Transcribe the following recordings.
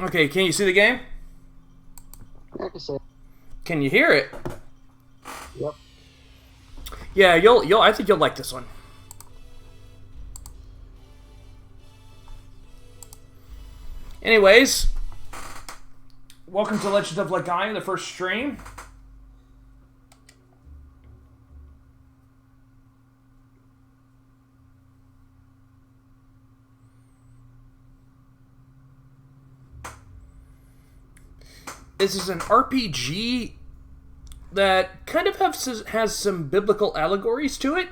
Okay, can you see the game? I can say, Can you hear it? yep. Yeah, you'll. I think you'll like this one. Anyways, welcome to Legend of Legaia, the first stream. This is an RPG that kind of has some biblical allegories to it.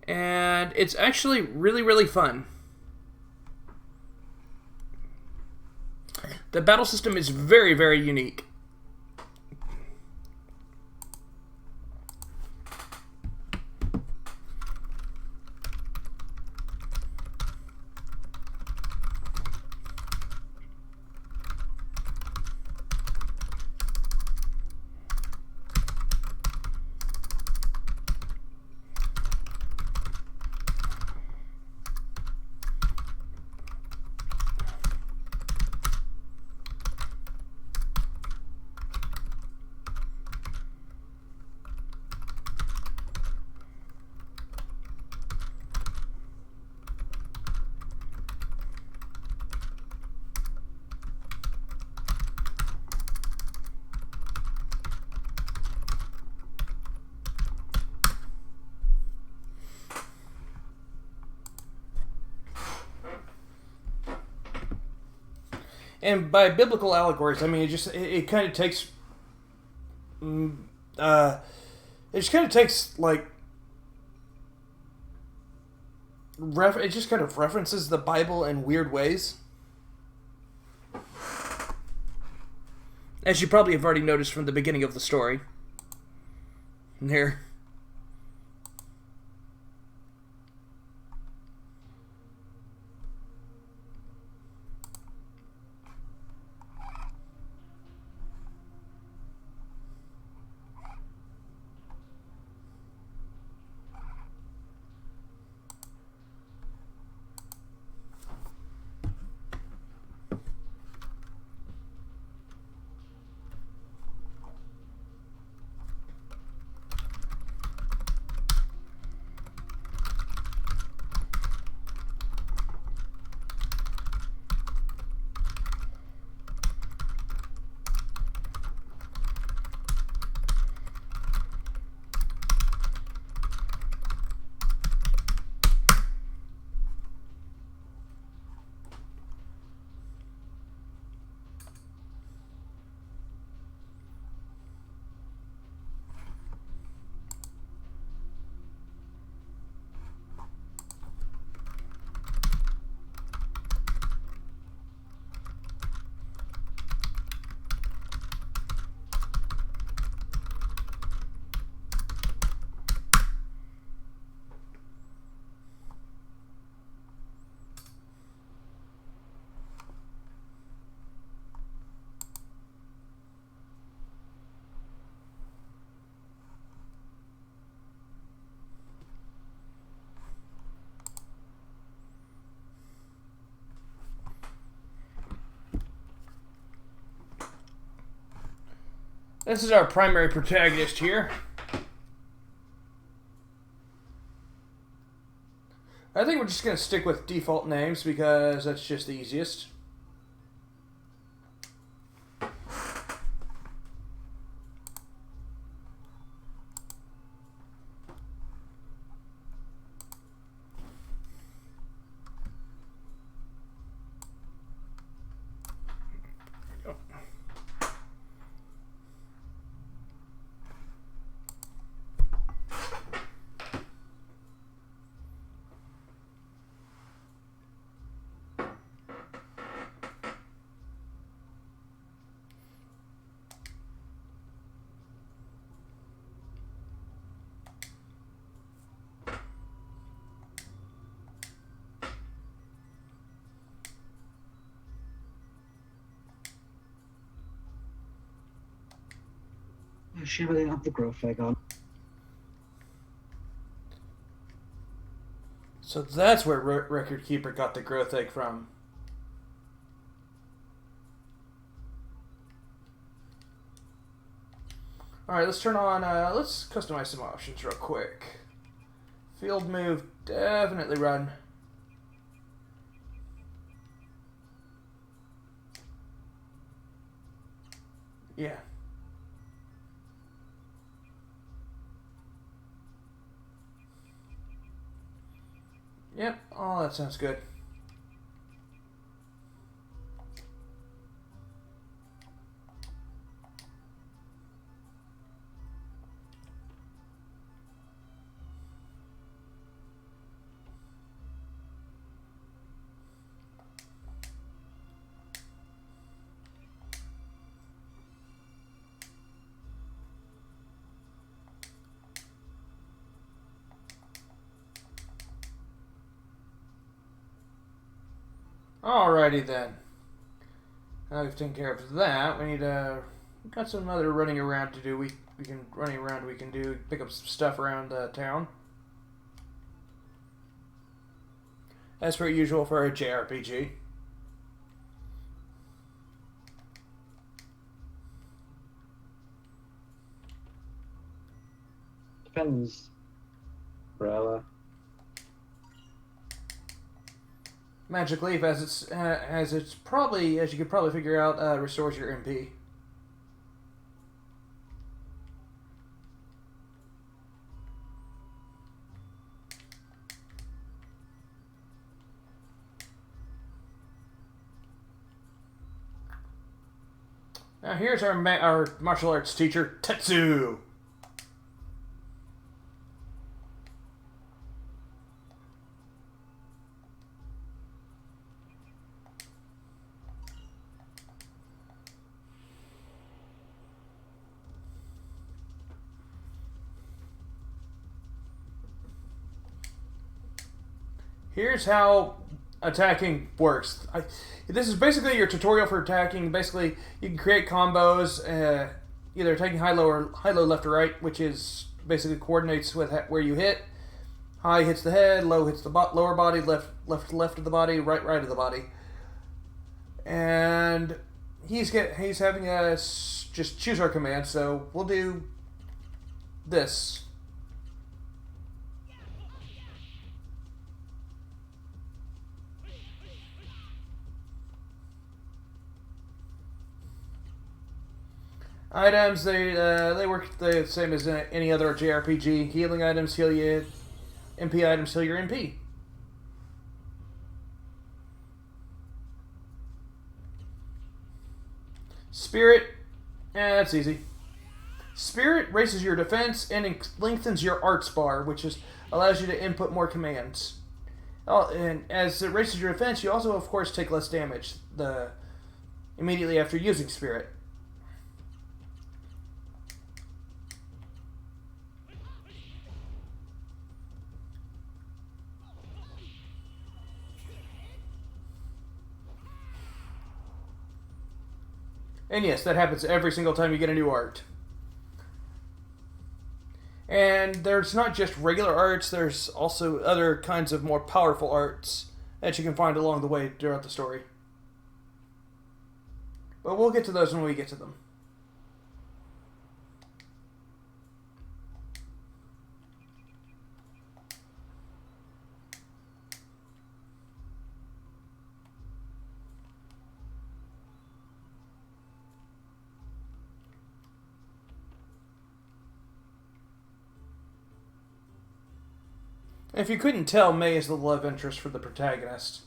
And it's actually really, really fun. The battle system is very, very unique. And by biblical allegories, I mean it kind of takes, uh, it just kind of takes like it just kind of references the Bible in weird ways. As you probably have already noticed from the beginning of the story. Here. This is our primary protagonist here. I think we're just going to stick with default names because that's just the easiest. I should really have the growth egg on. So that's where Record Keeper got the growth egg from. Alright, let's turn on, let's customize some options real quick. Field move, definitely run. Yeah. Yep, oh, that sounds good. Alrighty then. Now we've taken care of that. We need we've got some other running around to do. We can running around. We can do pick up some stuff around town. As per usual for a JRPG. Depends. Umbrella. Magic Leaf, as it's probably, as you could probably figure out, restores your MP. Now here's our martial arts teacher, Tetsu. Here's how attacking works. This is basically your tutorial for attacking. Basically, you can create combos, either attacking high, low, left, or right, which is basically coordinates with where you hit. High hits the head, low hits the lower body, left of the body, right of the body. And he's having us just choose our command. So we'll do this. Items, they work the same as any other JRPG. Healing items heal you. MP items heal your MP. Spirit, that's easy. Spirit raises your defense and lengthens your arts bar, which allows you to input more commands. Oh, and as it raises your defense, you also, of course, take less damage immediately after using Spirit. And yes, that happens every single time you get a new art. And there's not just regular arts, there's also other kinds of more powerful arts that you can find along the way throughout the story. But we'll get to those when we get to them. If you couldn't tell, May is the love interest for the protagonist.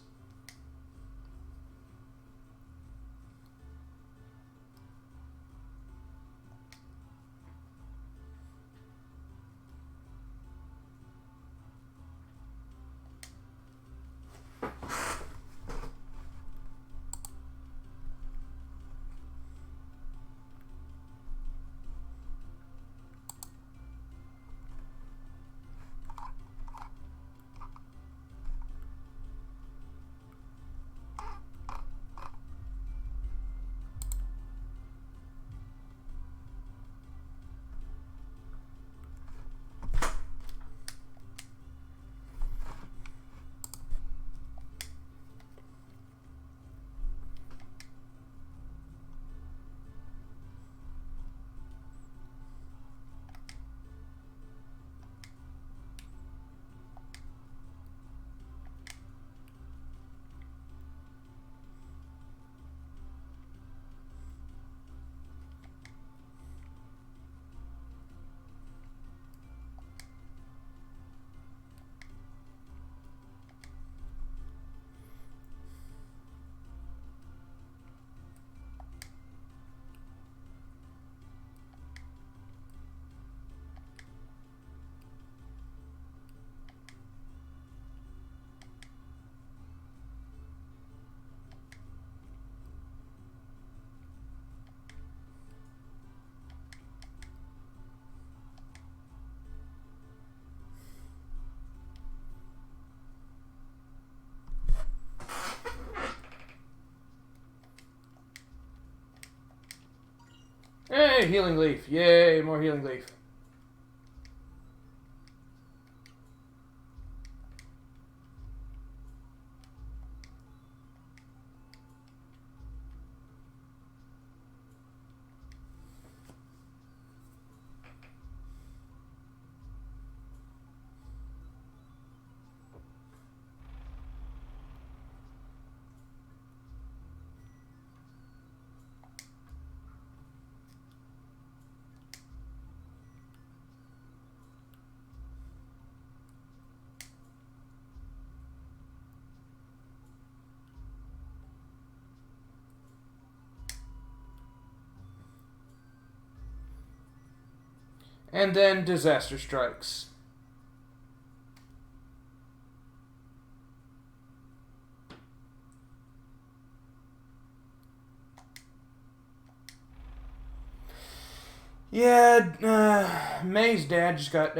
Hey, healing leaf. Yay, more healing leaf. And then disaster strikes. Yeah, May's dad just got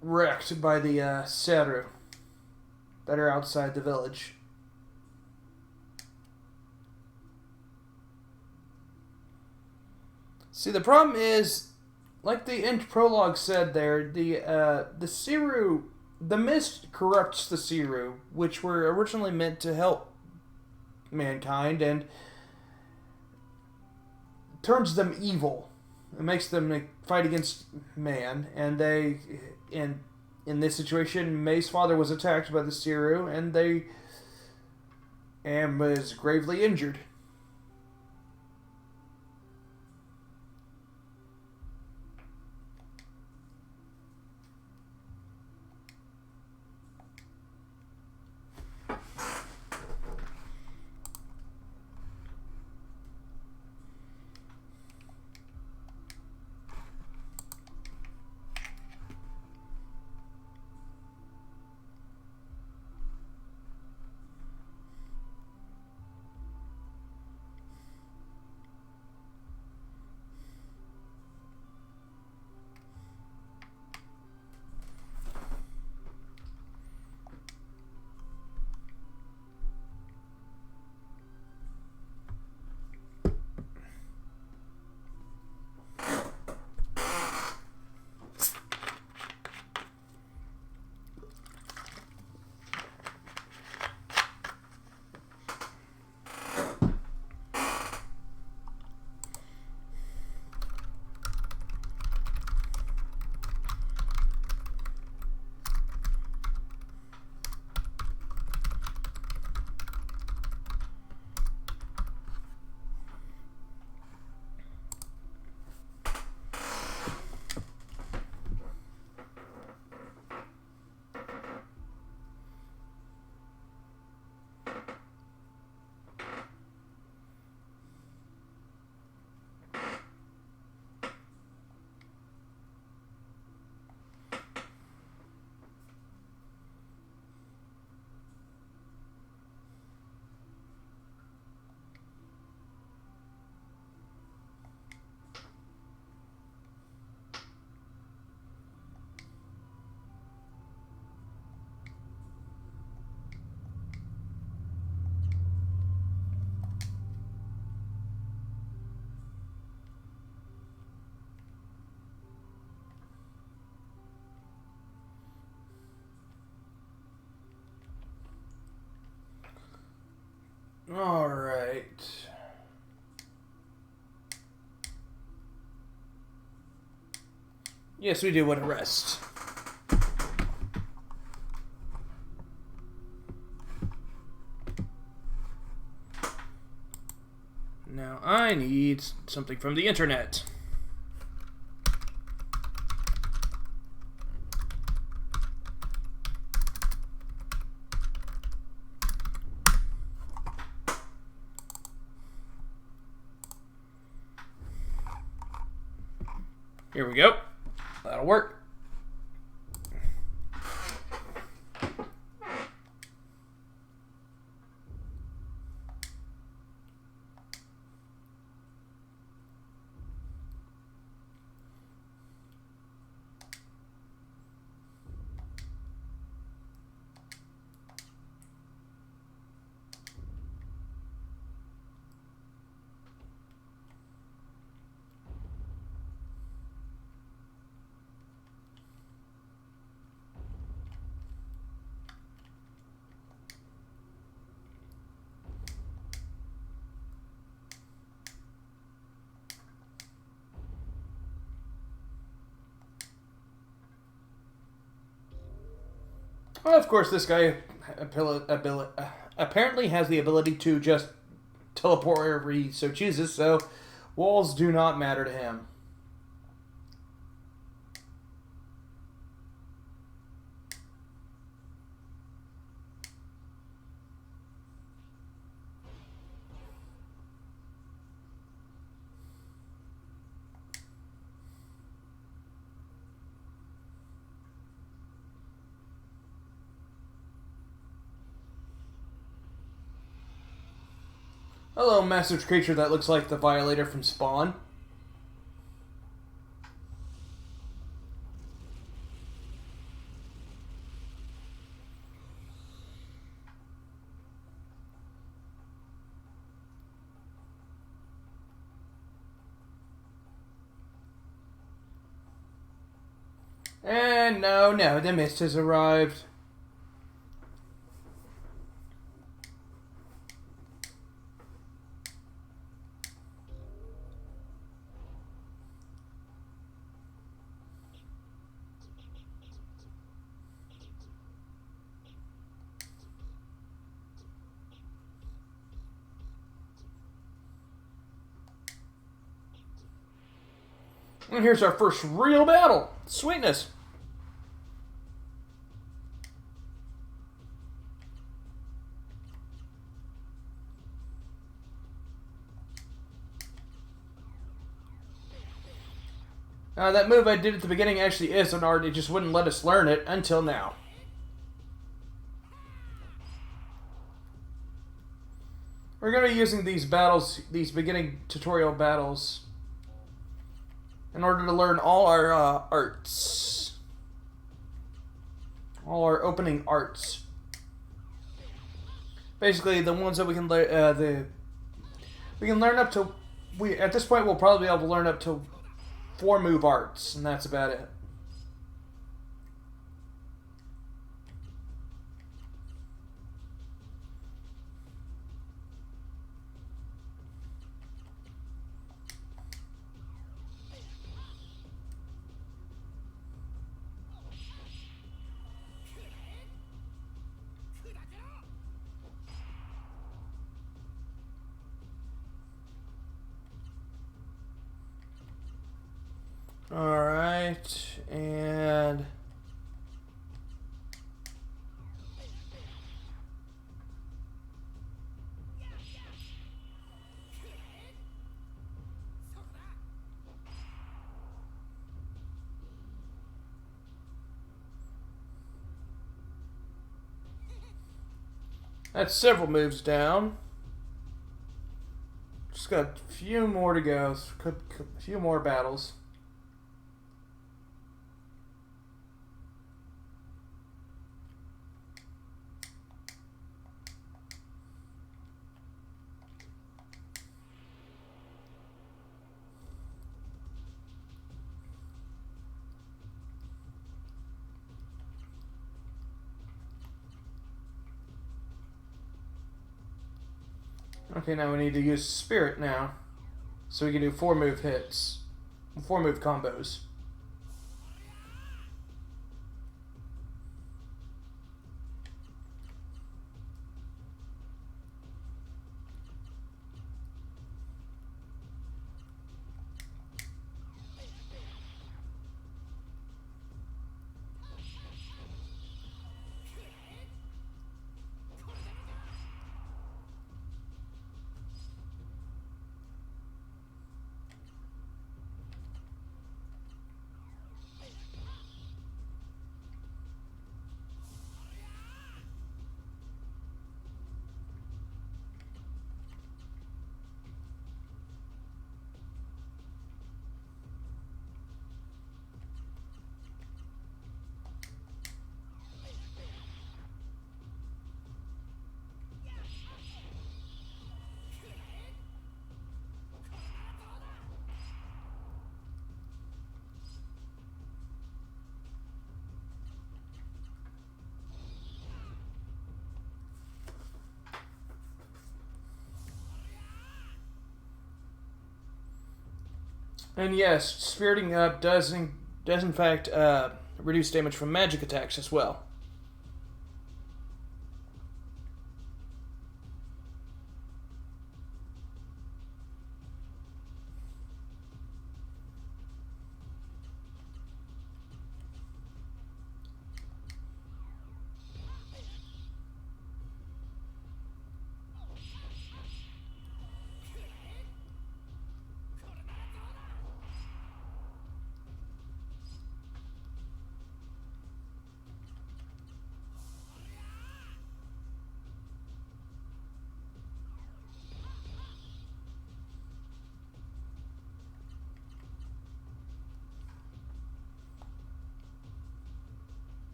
wrecked by the Seru that are outside the village. See, the problem is, like the end prologue said there, the Seru, the mist corrupts the Seru, which were originally meant to help mankind, and turns them evil. It makes them fight against man, and in this situation, May's father was attacked by the Seru, and was gravely injured. All right. Yes, we do want to rest. Now I need something from the internet. Here we go. That'll work. Well, of course, this guy apparently has the ability to just teleport wherever he so chooses, so walls do not matter to him. Hello, massive creature that looks like the Violator from Spawn. And no, the mist has arrived. And here's our first real battle. Sweetness. That move I did at the beginning actually is an art. It just wouldn't let us learn it until now. We're going to be using these battles, these beginning tutorial battles, in order to learn all our arts. All our opening arts. Basically, the ones that we can learn, we can learn up to, at this point we'll probably be able to learn up to 4 move arts, and that's about it. Alright, and that's several moves down. Just got a few more to go, a few more battles. Okay, now we need to use Spirit now. So we can do 4 move hits. 4 move combos. And yes, Spiriting Up does in fact reduce damage from magic attacks as well.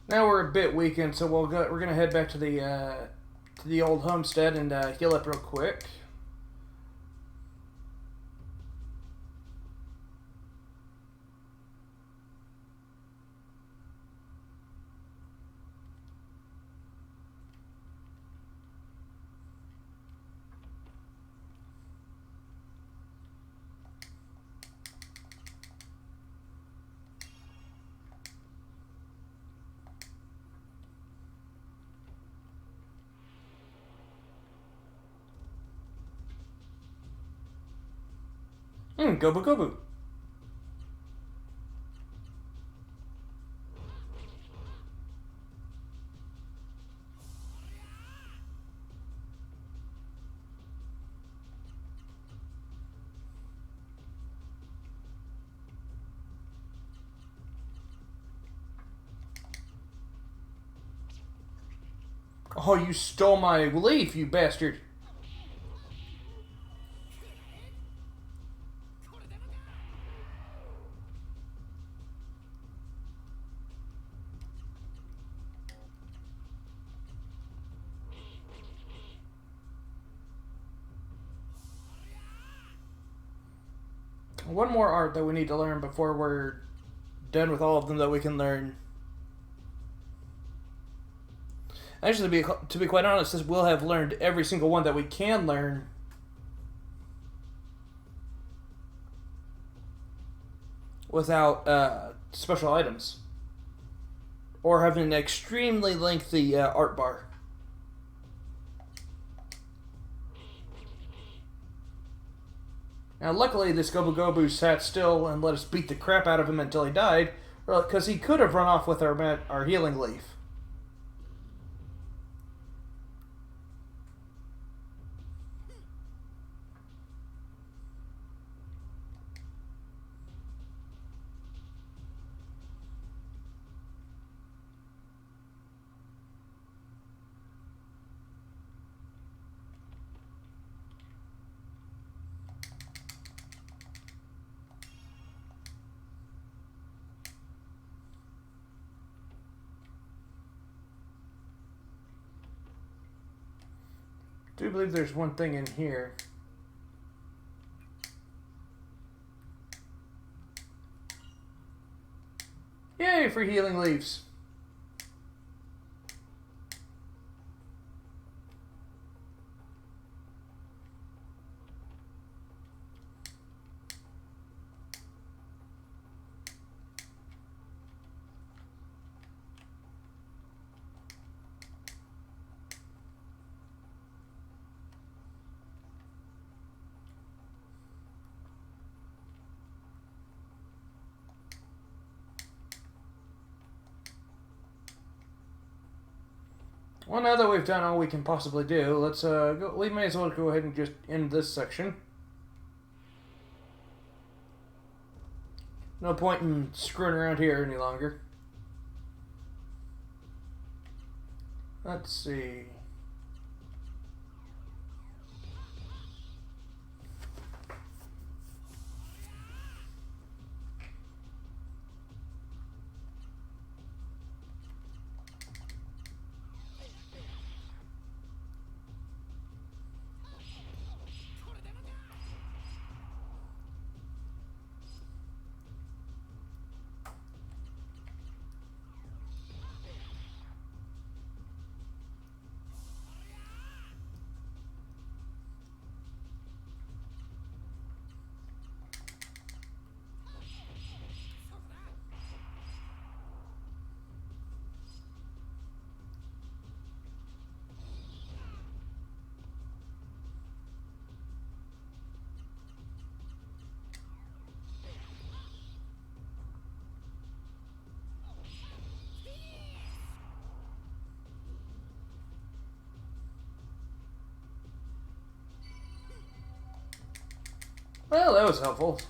Now we're a bit weakened, so we're gonna head back to the old homestead and heal up real quick. Gobu gobu. Oh, you stole my leaf, you bastard. One more art that we need to learn before we're done with all of them that we can learn. Actually, to be quite honest, we'll have learned every single one that we can learn. Without special items. Or having an extremely lengthy art bar. Now, luckily, this Gobu Gobu sat still and let us beat the crap out of him until he died, because he could have run off with our healing leaf. I do believe there's one thing in here. Yay, free healing leaves. Well, now that we've done all we can possibly do, let's go. We may as well go ahead and just end this section. No point in screwing around here any longer. Let's see. Well, that was helpful.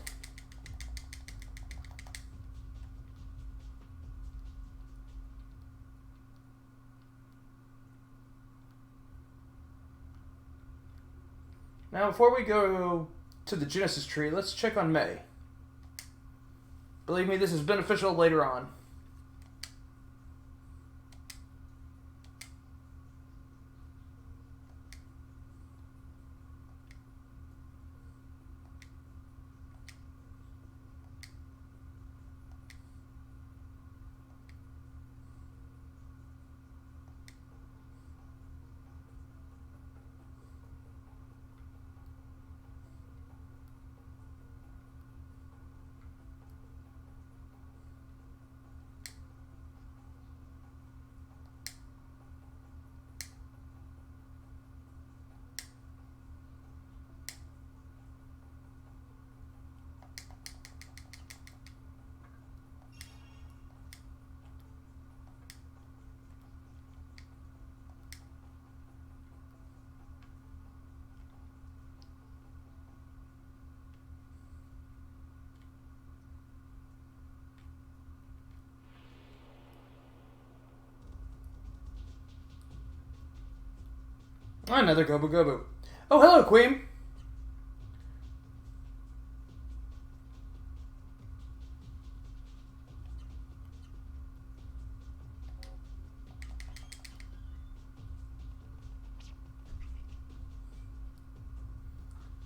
Now, before we go to the Genesis tree, let's check on May. Believe me, this is beneficial later on. Another Gobu Gobu. Oh, hello, Queen.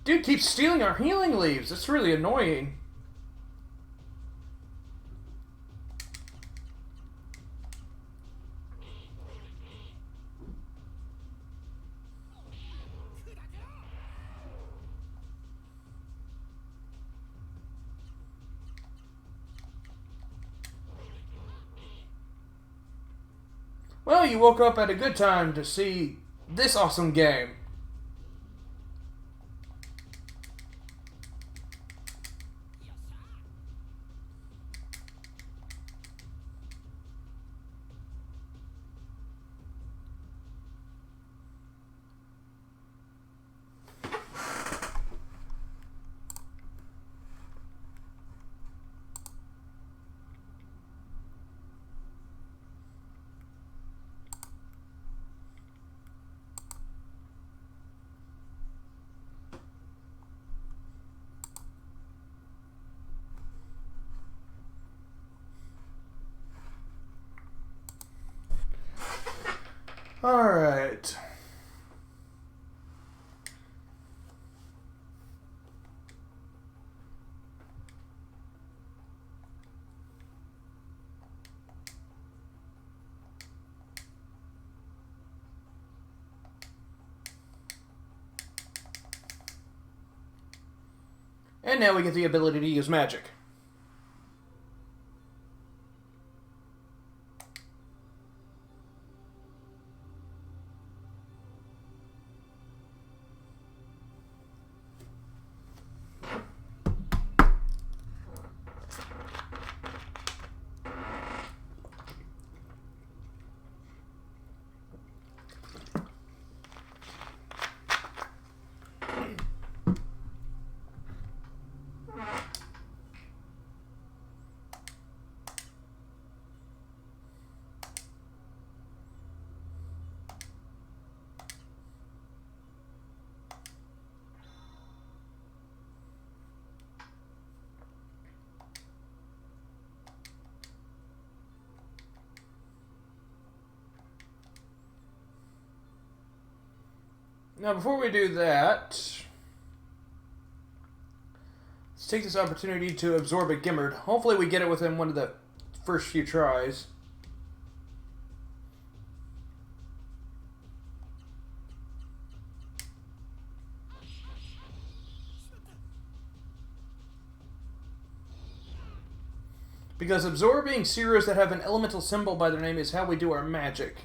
Dude keeps stealing our healing leaves. It's really annoying. Well, you woke up at a good time to see this awesome game. Alright. And now we get the ability to use magic. Now, before we do that, let's take this opportunity to absorb a Gimmerd. Hopefully we get it within one of the first few tries. Because absorbing Serus that have an elemental symbol by their name is how we do our magic.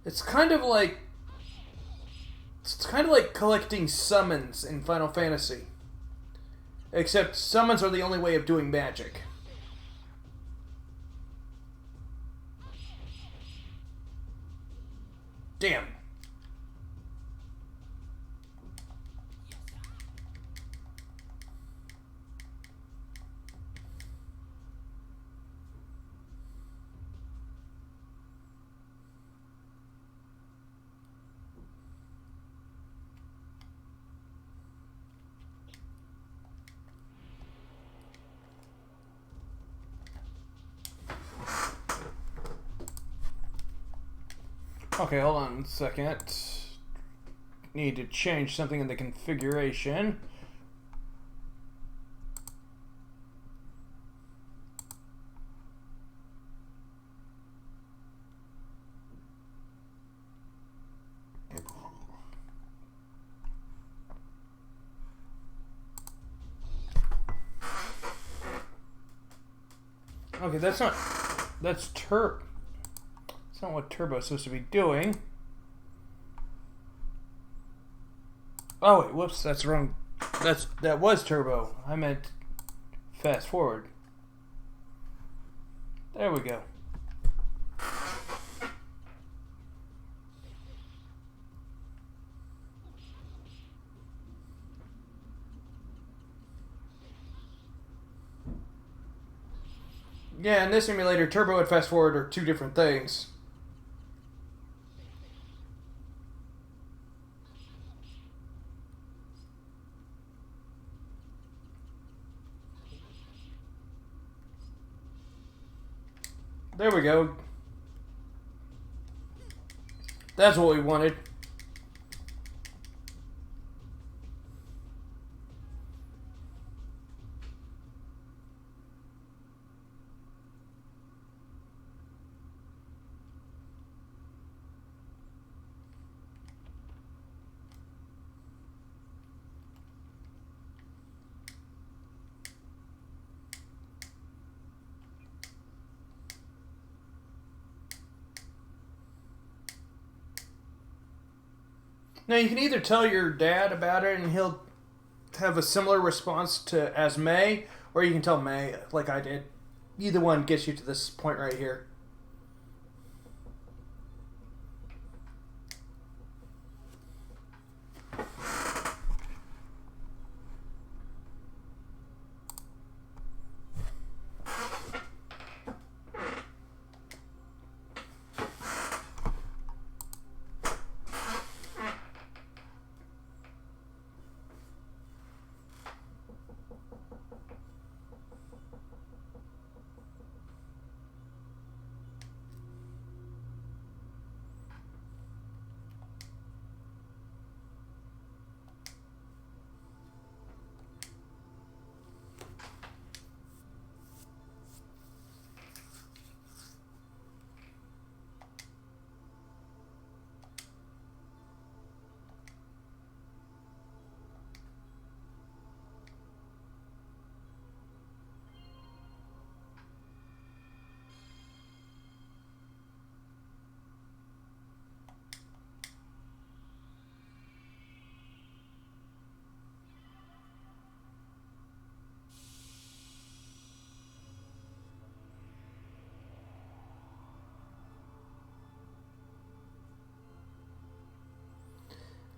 It's kind of like collecting summons in Final Fantasy. Except summons are the only way of doing magic. Damn. Okay, hold on a second. Need to change something in the configuration. Okay, that's not what Turbo's supposed to be doing. Oh wait, whoops, that's wrong. That was Turbo. I meant fast forward. There we go. Yeah, in this emulator, Turbo and fast forward are two different things. There we go. That's what we wanted. Now you can either tell your dad about it and he'll have a similar response to as May, or you can tell May like I did. Either one gets you to this point right here.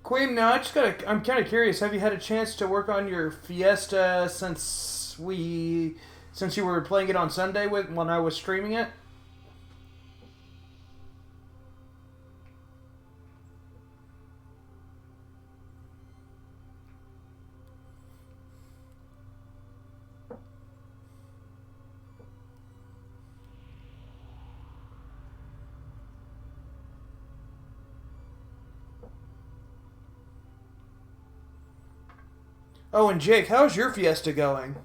Queen, now I'm kind of curious. Have you had a chance to work on your Fiesta since you were playing it on Sunday when I was streaming it? Oh, and Jake, how's your Fiesta going?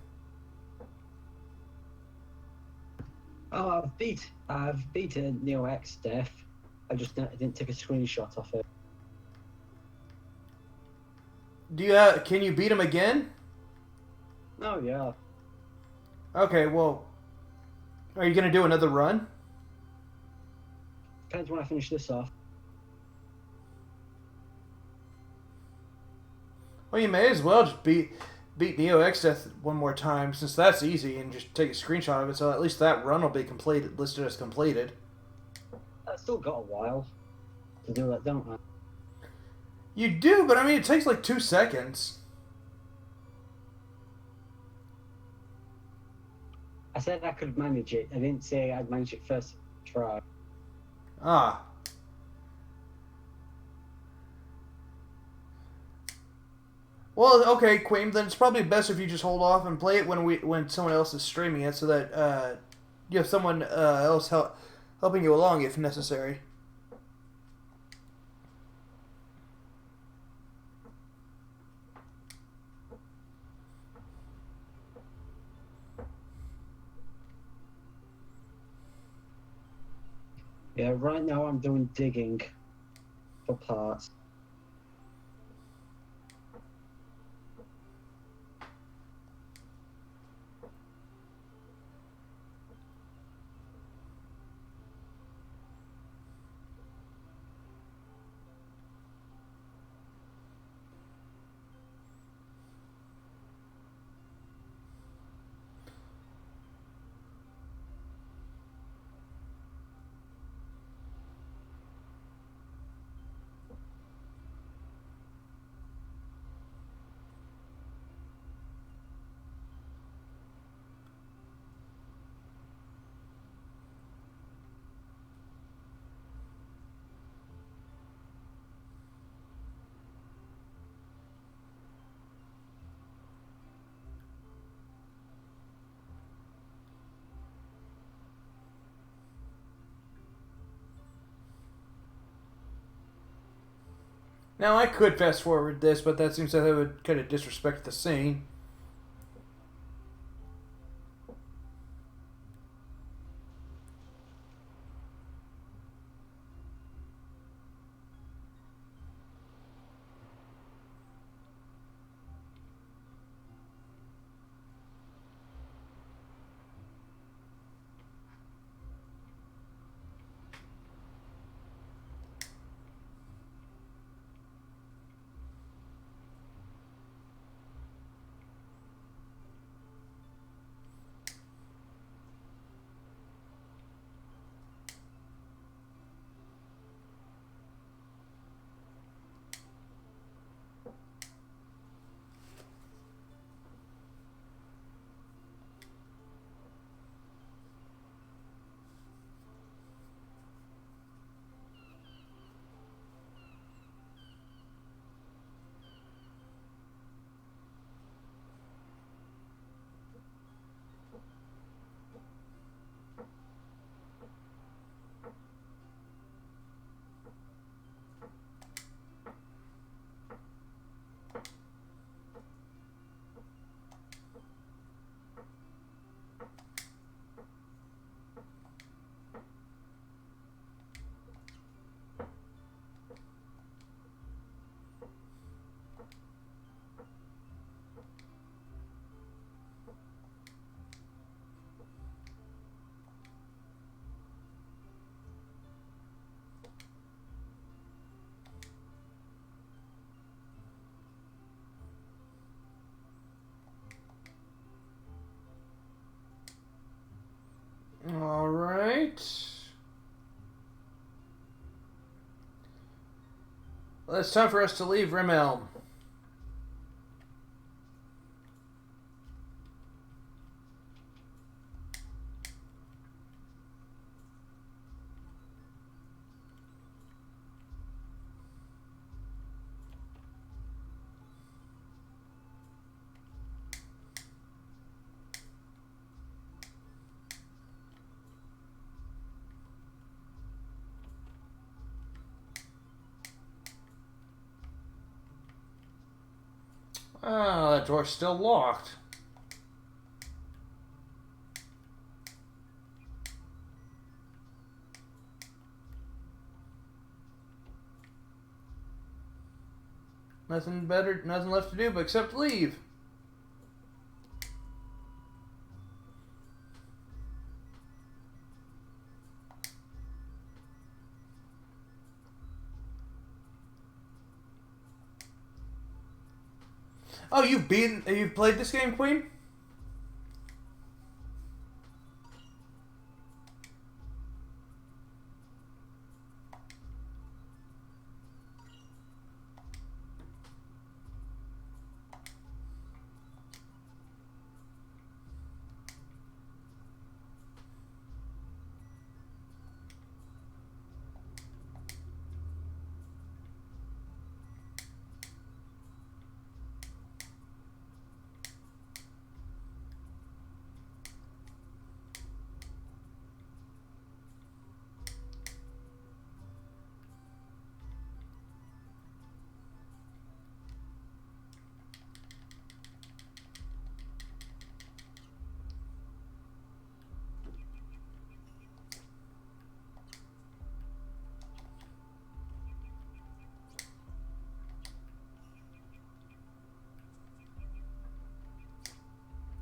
Oh, I've beaten Neo X Death. I didn't take a screenshot of it. Can you beat him again? Oh yeah. Okay, well, are you gonna do another run? Depends when I finish this off. Well, you may as well just beat Neo X Death one more time, since that's easy, and just take a screenshot of it, so at least that run will be completed, listed as completed. I still got a while to do that, don't I? You do, but I mean, it takes like 2 seconds. I said I could manage it. I didn't say I'd manage it first try. Ah. Well, okay, Queen. Then it's probably best if you just hold off and play it when someone else is streaming it, so that you have someone else helping you along if necessary. Yeah, right now I'm doing digging for parts. Now, I could fast forward this, but that seems like that would kind of disrespect the scene. All right. Well, it's time for us to leave Rimelm. Ah, that door's still locked. Nothing better, nothing left to do but except leave. Oh, you've played this game, Queen?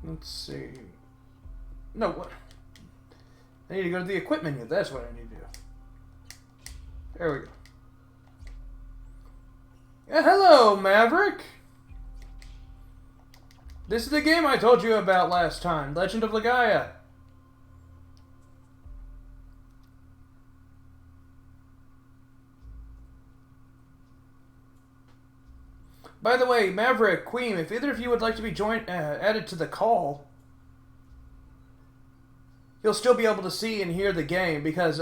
Let's see. No, what? I need to go to the equipment menu. That's what I need to do. There we go. Yeah, hello, Maverick. This is the game I told you about last time, Legend of Legaia. By the way, Maverick, Queen, if either of you would like to be added to the call, you'll still be able to see and hear the game because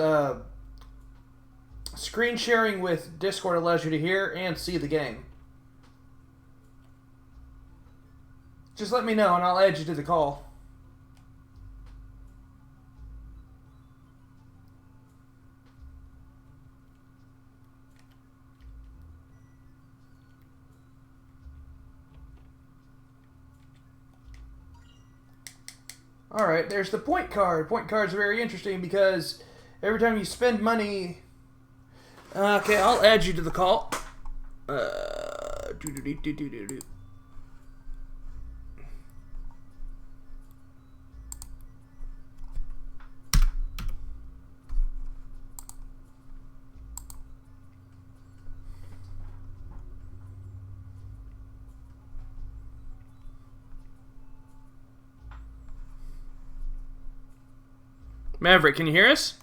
screen sharing with Discord allows you to hear and see the game. Just let me know and I'll add you to the call. Alright, there's the point card. Point cards are very interesting because every time you spend money... Okay, I'll add you to the call. Do. Maverick, can you hear us?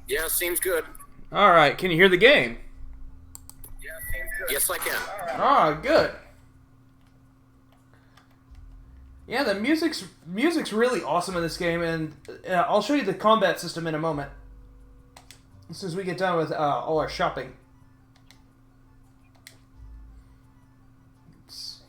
Yeah, seems good. Alright, can you hear the game? Yeah, seems good. Yes, I can. Ah, good. Yeah, the music's really awesome in this game, and I'll show you the combat system in a moment. As soon as we get done with all our shopping. Let's see.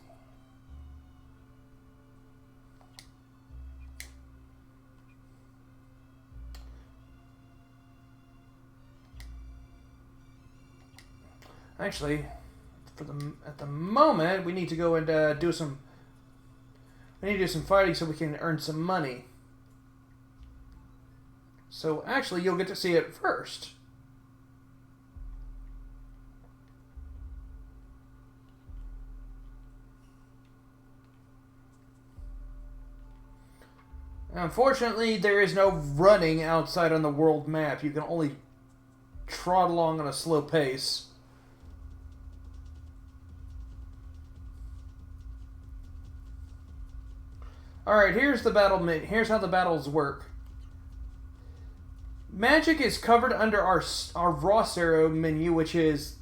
Actually, at the moment, we need to go and do some. We need to do some fighting so we can earn some money. So actually, you'll get to see it first. Unfortunately, there is no running outside on the world map. You can only trot along on a slow pace. Alright, here's the battle. Here's how the battles work. Magic is covered under our Ra-Seru menu, which is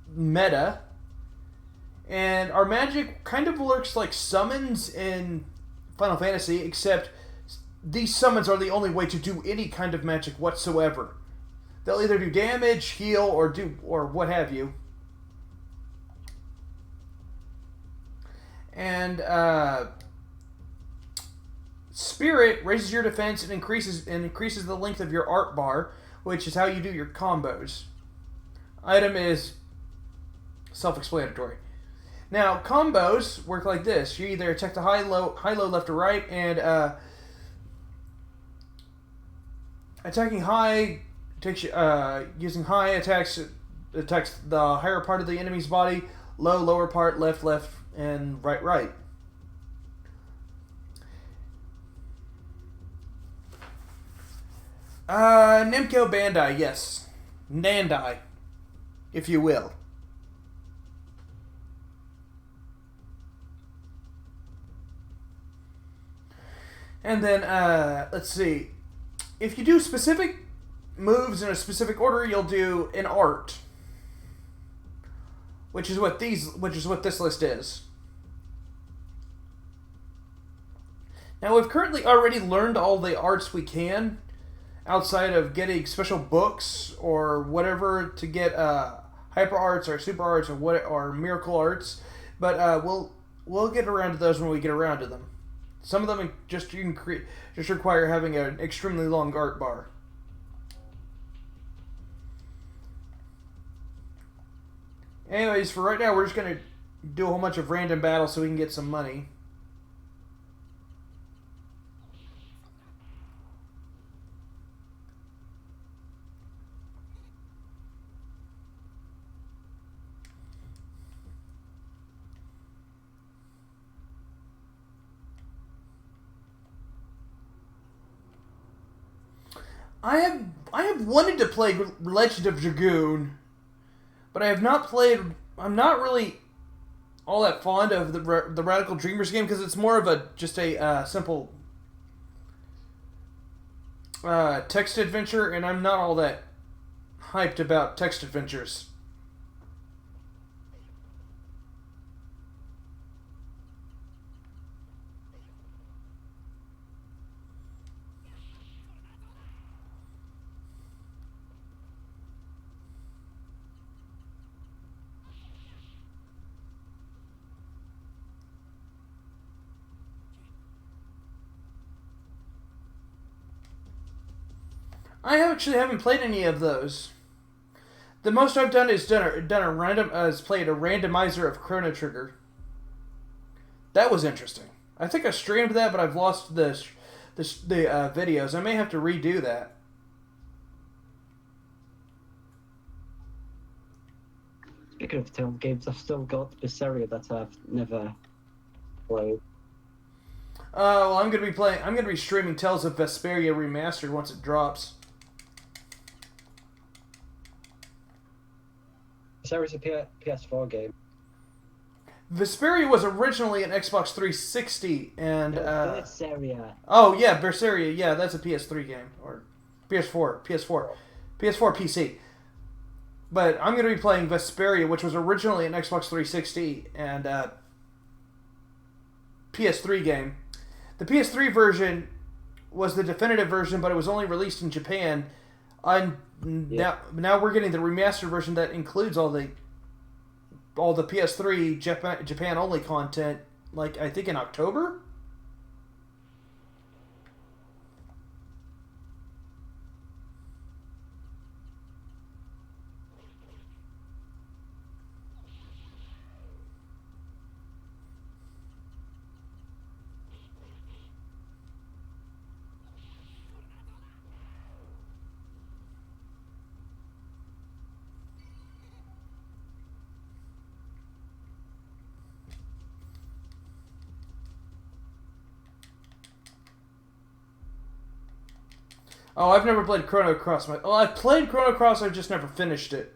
meta. And our magic kind of looks like summons in Final Fantasy, except these summons are the only way to do any kind of magic whatsoever. They'll either do damage, heal, or what have you. And Spirit raises your defense and increases the length of your art bar, which is how you do your combos. Item is self-explanatory. Now, combos work like this. You either attack the high, low, left, or right, and attacking high takes you, using high attacks the higher part of the enemy's body, low, lower part, left, and right. Namco Bandai, yes. Nandai, if you will. And then, let's see. If you do specific moves in a specific order, you'll do an art. Which is what this list is. Now, we've currently already learned all the arts we can, outside of getting special books or whatever to get hyper arts or super arts or miracle arts, but we'll get around to those when we get around to them. Some of them just require having an extremely long art bar. Anyways, for right now, we're just gonna do a whole bunch of random battles so we can get some money. I have wanted to play Legend of Dragoon, but I have not played. I'm not really all that fond of the Radical Dreamers game because it's more of just a simple text adventure, and I'm not all that hyped about text adventures. I actually haven't played any of those. The most I've done is played a randomizer of Chrono Trigger. That was interesting. I think I streamed that, but I've lost the videos. I may have to redo that. Speaking of film games, I've still got Berseria that I've never played. Well, I'm gonna be streaming Tales of Vesperia Remastered once it drops. Berseria's a PS4 game. Vesperia was originally an Xbox 360, and Berseria. oh yeah, Berseria, yeah, that's a PS3 game or PS4 PC. But I'm going to be playing Vesperia, which was originally an Xbox 360 and PS3 game. The PS3 version was the definitive version, but it was only released in Japan. Now we're getting the remastered version that includes all the PS3 Japan only content. Like I think in October. Oh, I've never played Chrono Cross. Well, I played Chrono Cross, I've just never finished it.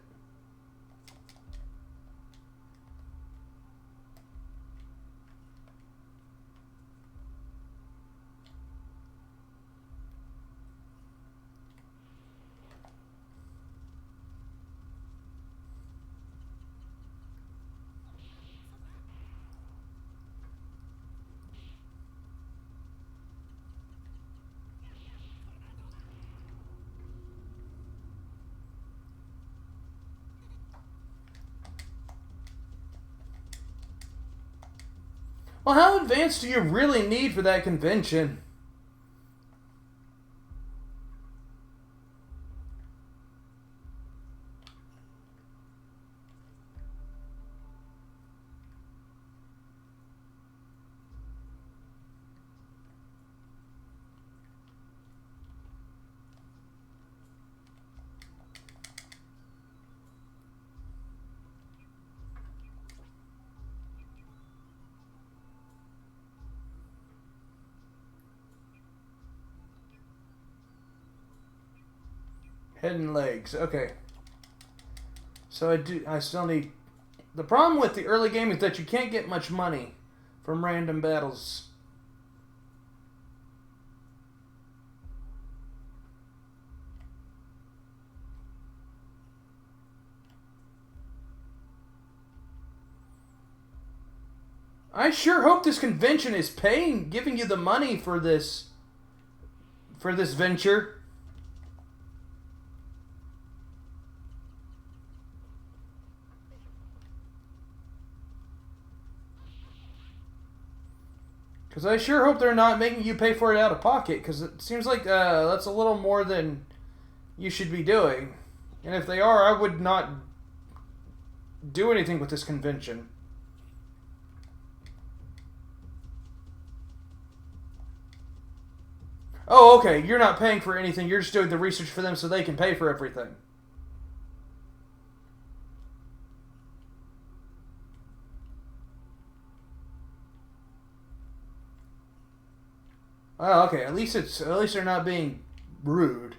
Well, how advanced do you really need for that convention? Head and legs. Okay. So I still need... The problem with the early game is that you can't get much money from random battles. I sure hope this convention is giving you the money for this venture. Because I sure hope they're not making you pay for it out of pocket, because it seems like that's a little more than you should be doing. And if they are, I would not do anything with this convention. Oh, okay, you're not paying for anything, you're just doing the research for them so they can pay for everything. Oh, okay. At least they're not being rude.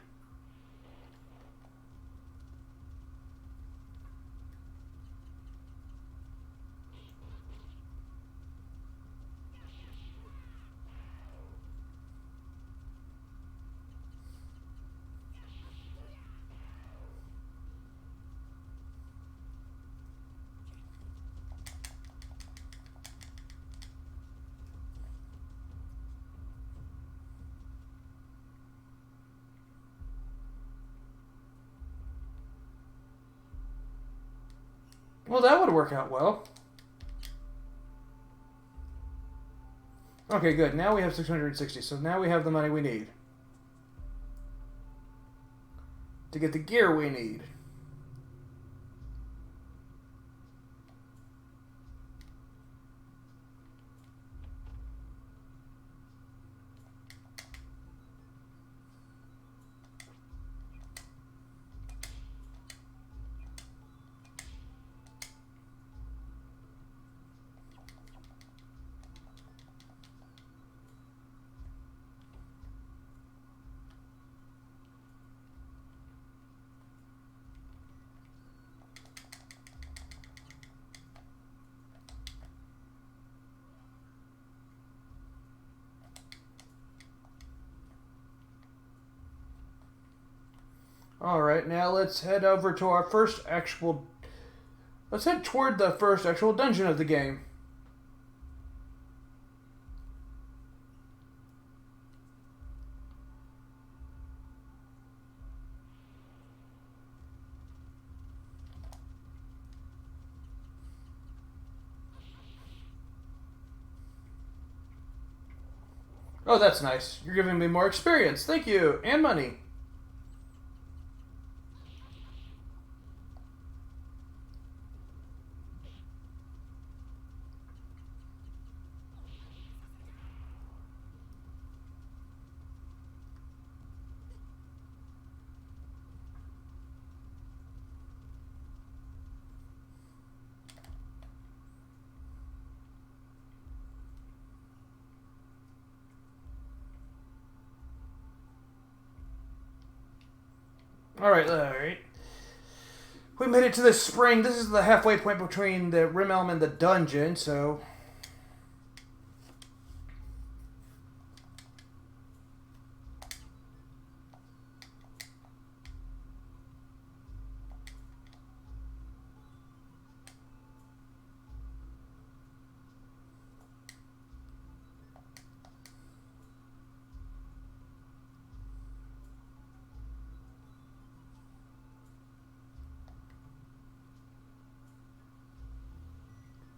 Well, that would work out well. Okay, good. Now we have 660, so now we have the money we need. to get the gear we need. Alright, now let's head over to our first actual... Let's head toward the first actual dungeon of the game. Oh, that's nice. You're giving me more experience. Thank you. And money. Alright. We made it to this spring. This is the halfway point between the Rim Elm and the dungeon, so...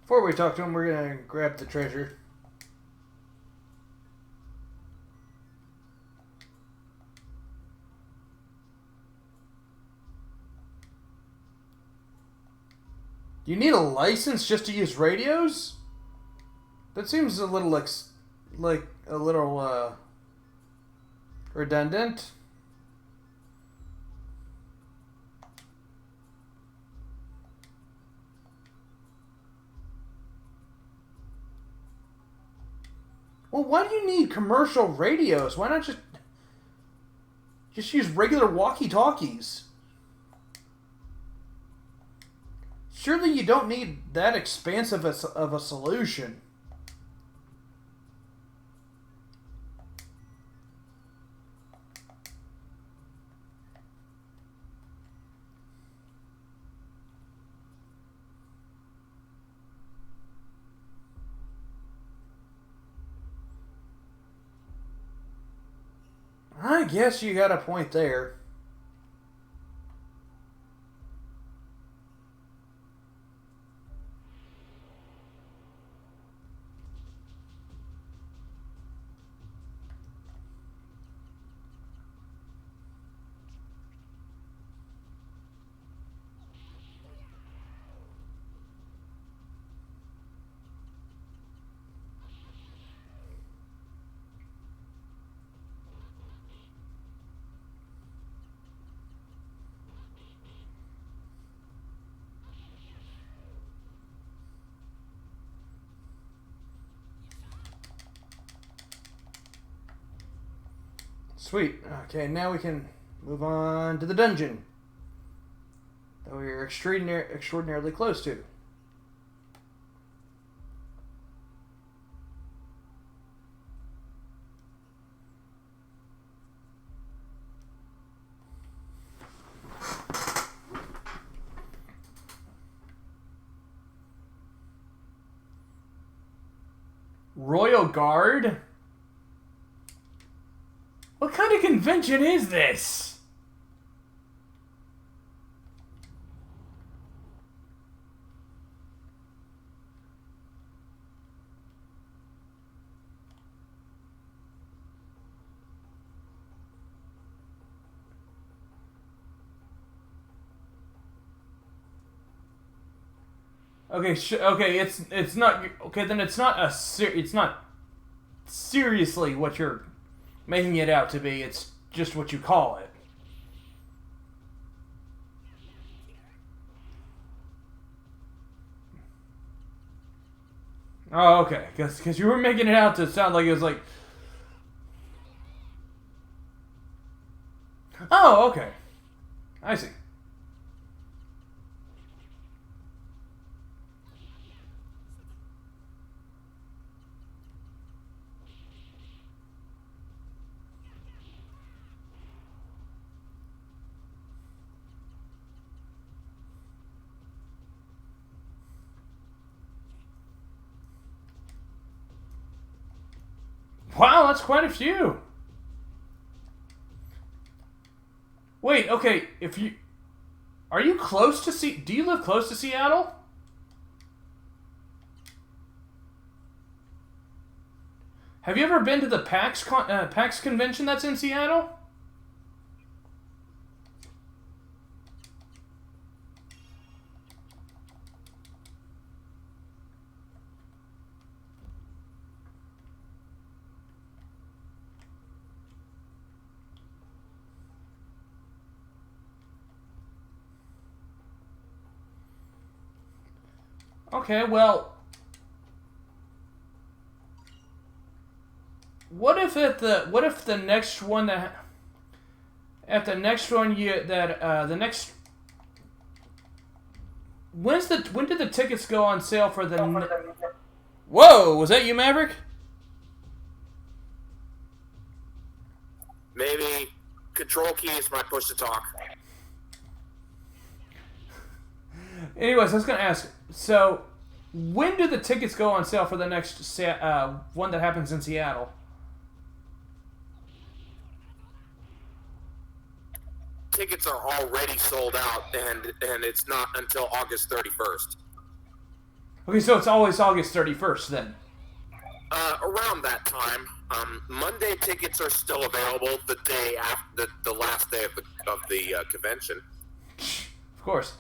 Before we talk to him, we're going to grab the treasure. You need a license just to use radios? That seems a little like a little redundant. Well, why do you need commercial radios? Why not just use regular walkie-talkies? Surely you don't need that expansive of a solution. I guess you got a point there. Sweet. Okay, now we can move on to the dungeon that we are extraordinarily close to. Royal Guard? What kind of convention is this? Okay, okay, it's not okay. Then it's not it's not seriously what you're making it out to be. It's just what you call it. Oh, okay, because you were making it out to sound like it was like. Oh, okay, I see. Wow, that's quite a few. Wait, okay, if you... Are you close to do you live close to Seattle? Have you ever been to the PAX convention that's in Seattle? Okay, well... What if the next one the next when did the tickets go on sale for the Whoa, was that you, Maverick? Maybe control key is my push to talk. Anyways, I was gonna ask, so when do the tickets go on sale for the next one that happens in Seattle? Tickets are already sold out, and it's not until August 31st. Okay, so it's always August 31st then. Around that time, Monday tickets are still available. The day after the last day of the convention. Of course.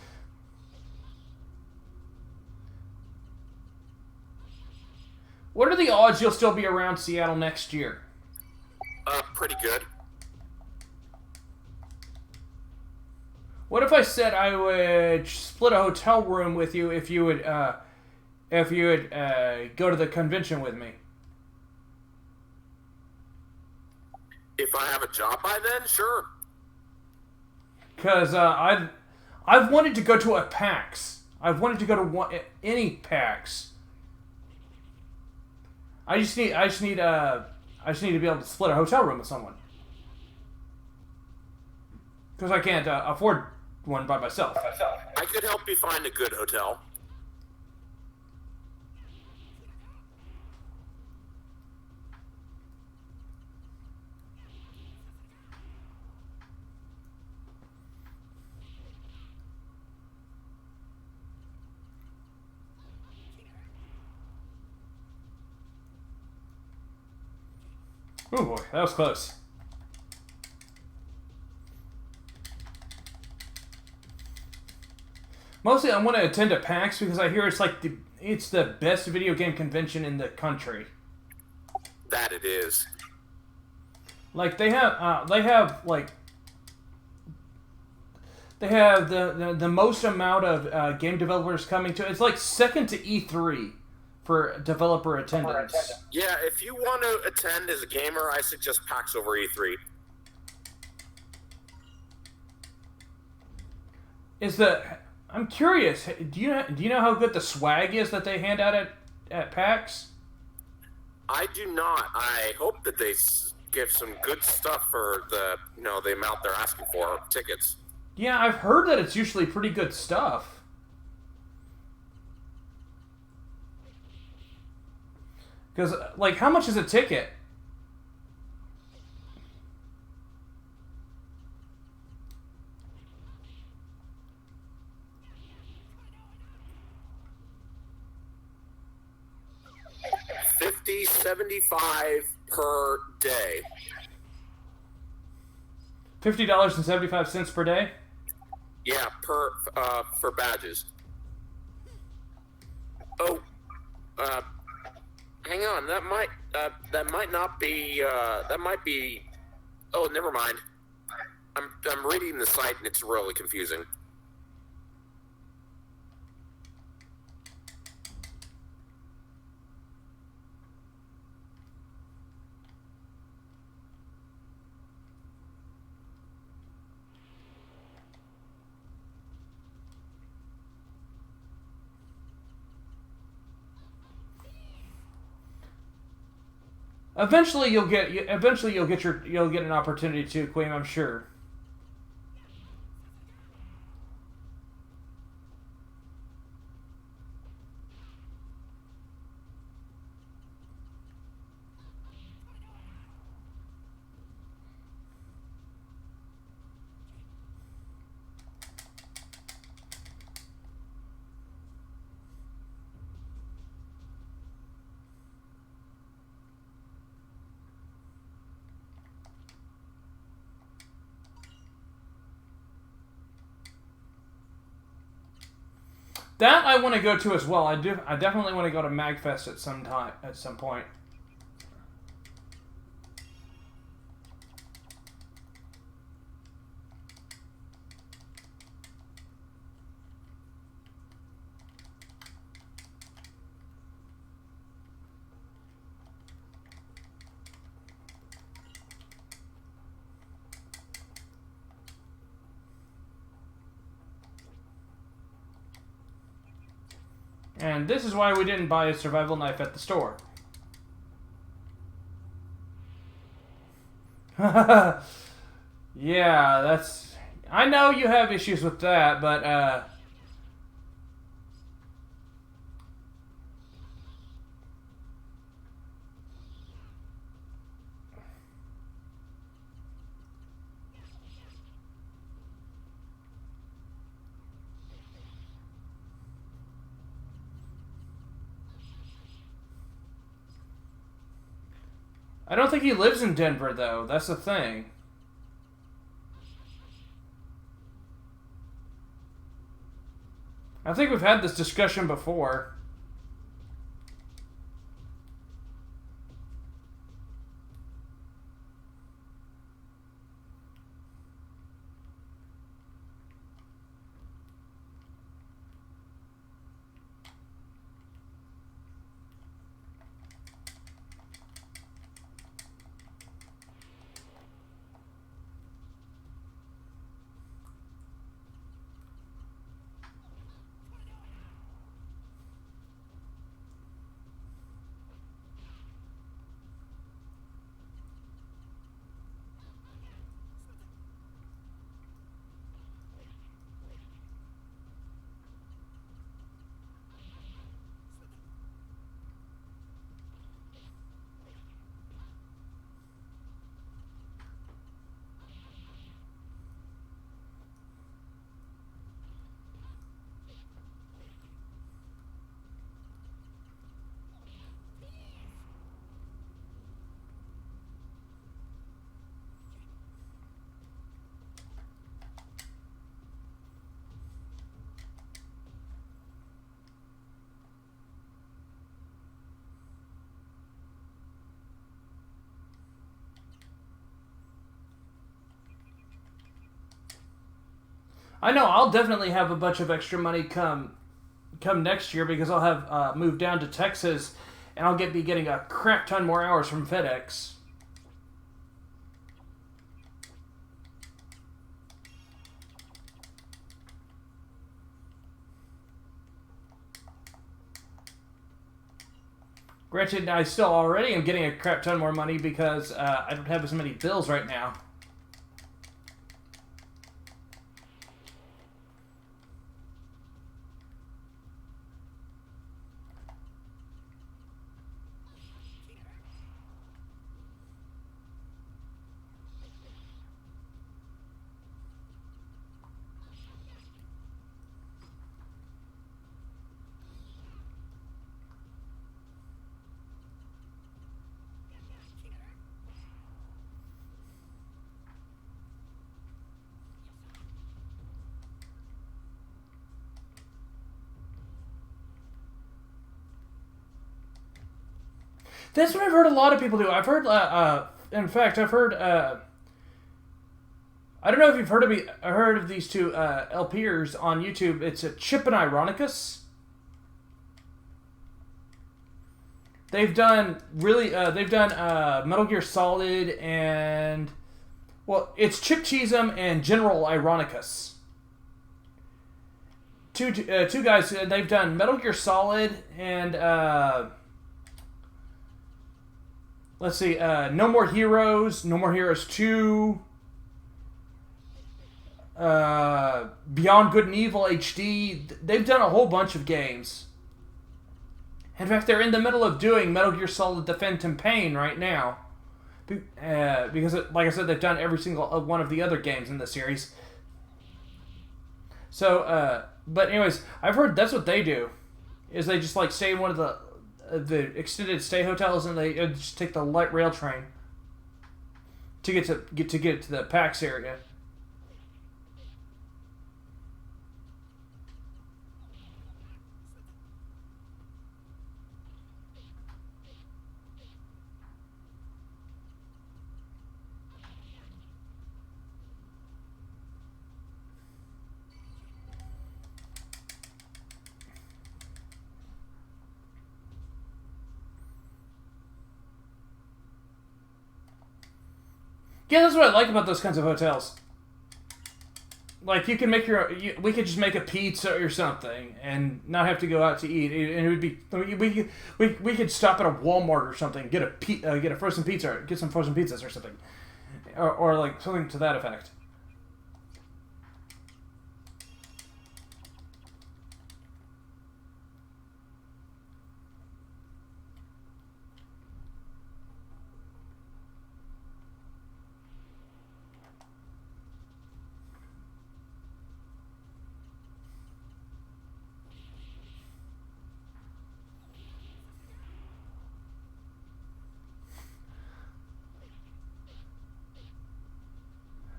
What are the odds you'll still be around Seattle next year? Pretty good. What if I said I would split a hotel room with you if you would go to the convention with me? If I have a job by then, sure. Because I've wanted to go to a PAX. I've wanted to go to any PAX. I just need to be able to split a hotel room with someone. Because I can't afford one by myself. I could help you find a good hotel. Oh boy, that was close. Mostly I want to attend a PAX because I hear it's the best video game convention in the country. That it is. Like they have the most amount of game developers coming to. It's like second to E3 for developer attendance. Yeah, if you want to attend as a gamer, I suggest PAX over E3. I'm curious. Do you know how good the swag is that they hand out at PAX? I do not. I hope that they give some good stuff for the amount they're asking for tickets. Yeah, I've heard that it's usually pretty good stuff. Because, like, how much is a ticket? $75 per day. $50.75 per day? Yeah, for badges. Oh, uh, hang on. That might not be. That might be. Oh, never mind. I'm reading the site and it's really confusing. Eventually, you'll get. You'll get an opportunity to, Queen. I'm sure. That I want to go to as well. I do. I definitely want to go to Magfest at some time. At some point. And this is why we didn't buy a survival knife at the store. Yeah, that's... I know you have issues with that, but, I don't think he lives in Denver, though. That's the thing. I think we've had this discussion before. I know I'll definitely have a bunch of extra money come next year because I'll have moved down to Texas and I'll be getting a crap ton more hours from FedEx. Granted, I still already am getting a crap ton more money because I don't have as many bills right now. That's what I've heard a lot of people do. I've heard, in fact, I've heard, I don't know if you've heard of these two LPers on YouTube. It's a Chip and Ironicus. They've done Metal Gear Solid and, well, it's Chip Cheesem and General Ironicus. Two guys. They've done Metal Gear Solid and let's see, No More Heroes, No More Heroes 2, Beyond Good and Evil HD. They've done a whole bunch of games. In fact, they're in the middle of doing Metal Gear Solid The Phantom Pain right now. Because, like I said, they've done every single one of the other games in the series. So, but anyways, I've heard that's what they do. Is they just, like, stay in one of the extended stay hotels and they just take the light rail train to get to the PAX area. Yeah, that's what I like about those kinds of hotels. Like, you can make we could just make a pizza or something and not have to go out to eat. And it would be, we could stop at a Walmart or something, get a frozen pizza, get some frozen pizzas or something. Or like something to that effect.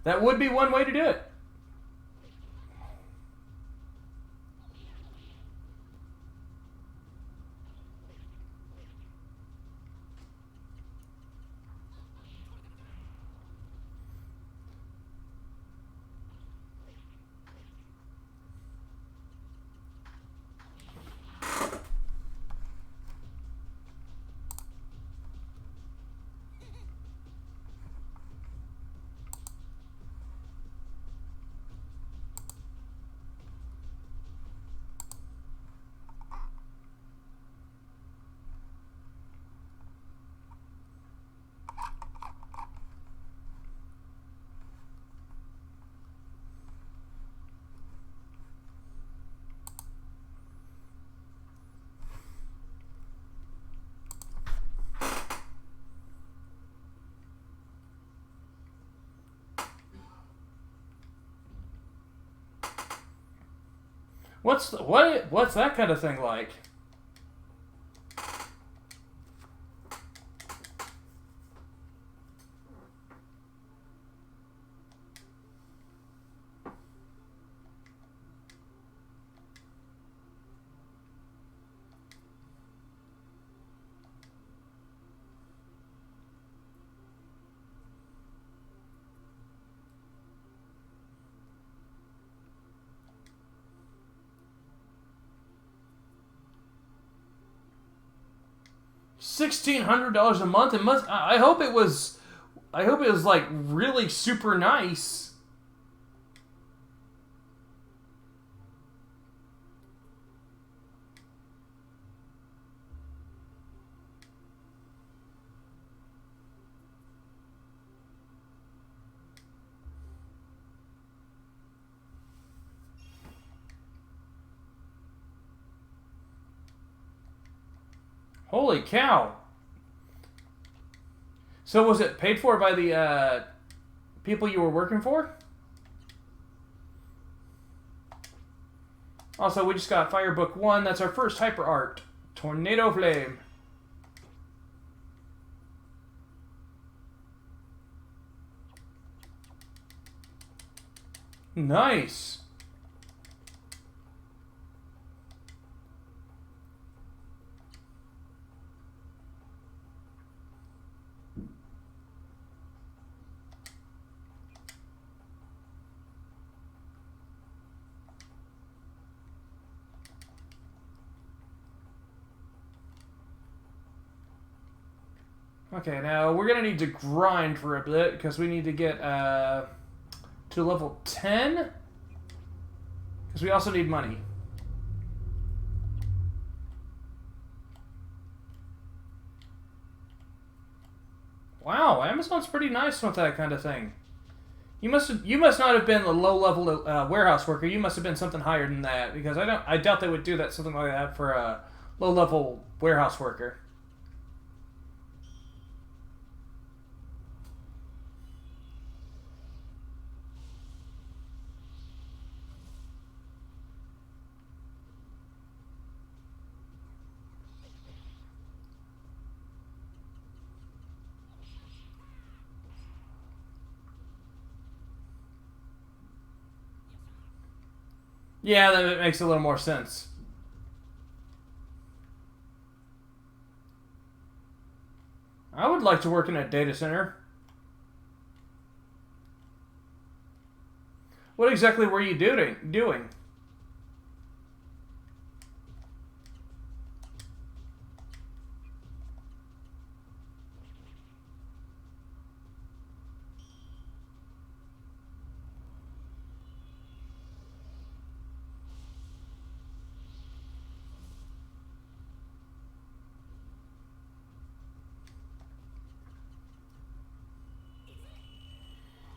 That would be one way to do it. What's that kind of thing like? $1,600 a month. It must. I hope it was. I hope it was like really super nice. Holy cow. So was it paid for by the people you were working for? Also, we just got Firebook 1. That's our first hyper art. Tornado Flame. Nice. Okay, now we're gonna need to grind for a bit because we need to get to level 10. Because we also need money. Wow, Amazon's pretty nice with that kind of thing. You must not have been a low level warehouse worker. You must have been something higher than that because I doubt they would do that something like that for a low level warehouse worker. Yeah, that makes a little more sense. I would like to work in a data center. What exactly were you doing?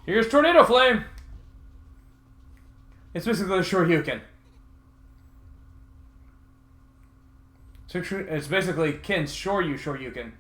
Here's Tornado Flame. It's basically a Shoryuken. So it's basically Ken's Shoryuken.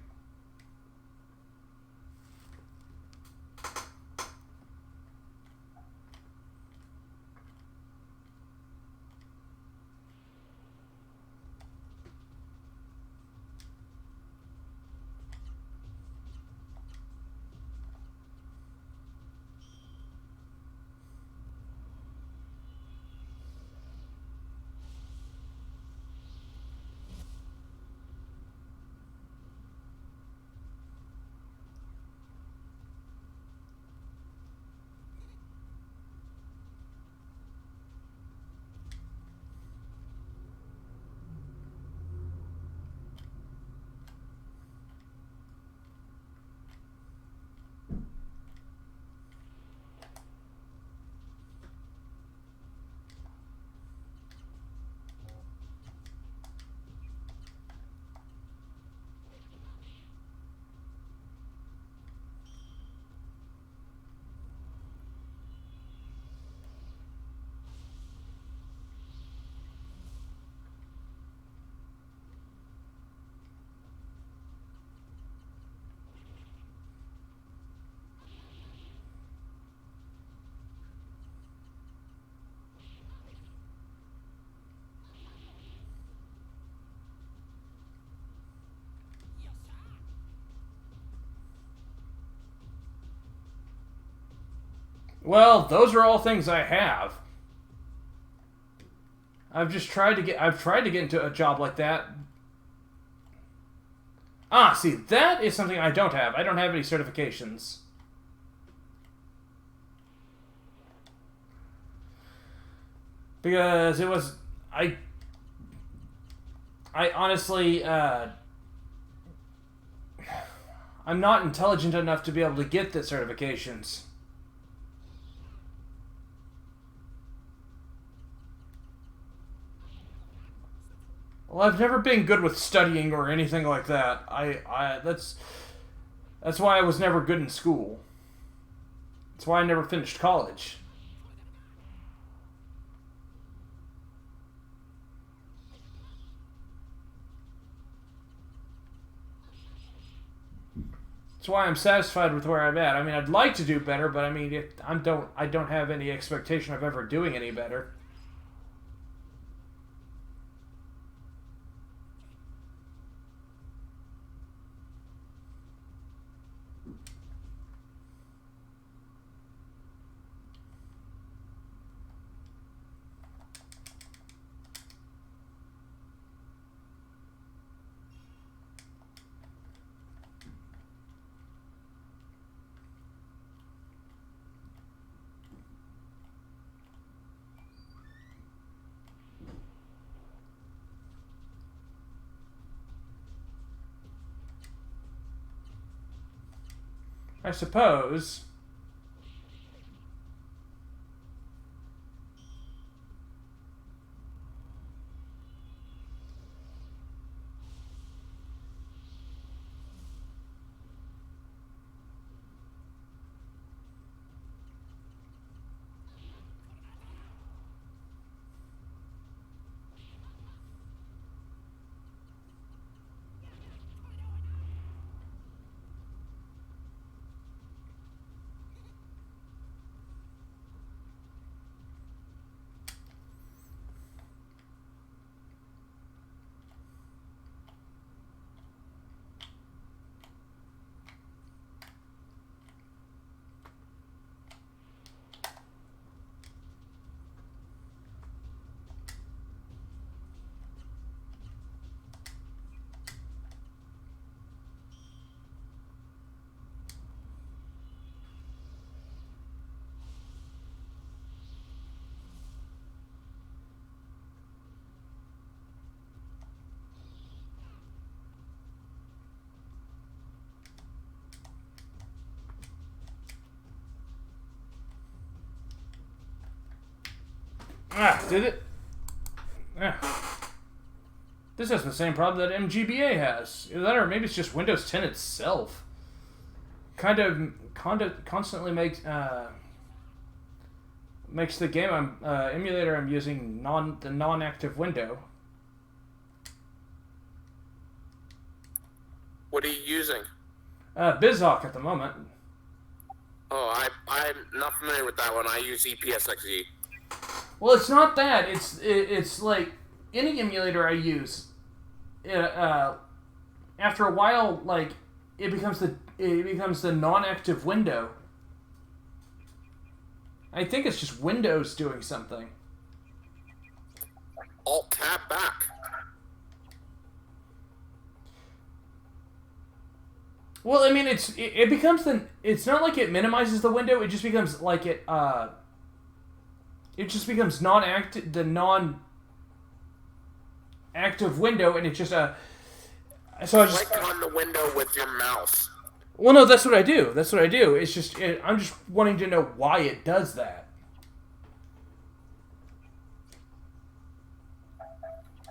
Well, those are all things I have. I've tried to get into a job like that. Ah, see, that is something I don't have. I don't have any certifications. Because it was I honestly I'm not intelligent enough to be able to get the certifications. Well, I've never been good with studying or anything like that. That's why I was never good in school. That's why I never finished college. That's why I'm satisfied with where I'm at. I mean, I'd like to do better, but I mean, I don't have any expectation of ever doing any better. I suppose. Did it? This has the same problem that MGBA has. Either that or maybe it's just Windows 10 itself. Constantly makes the game emulator I'm using the non-active window. What are you using? BizHawk at the moment. Oh, I'm not familiar with that one. I use EPSXE. Well, it's not that. It's like any emulator I use. After a while, like it becomes the non-active window. I think it's just Windows doing something. Alt tab back. Well, I mean, it becomes it's not like it minimizes the window. It just becomes like it just becomes the non-active window, and it's just so I just Click on the window with your mouse. Well, no, that's what I do. It's just I'm just wanting to know why it does that.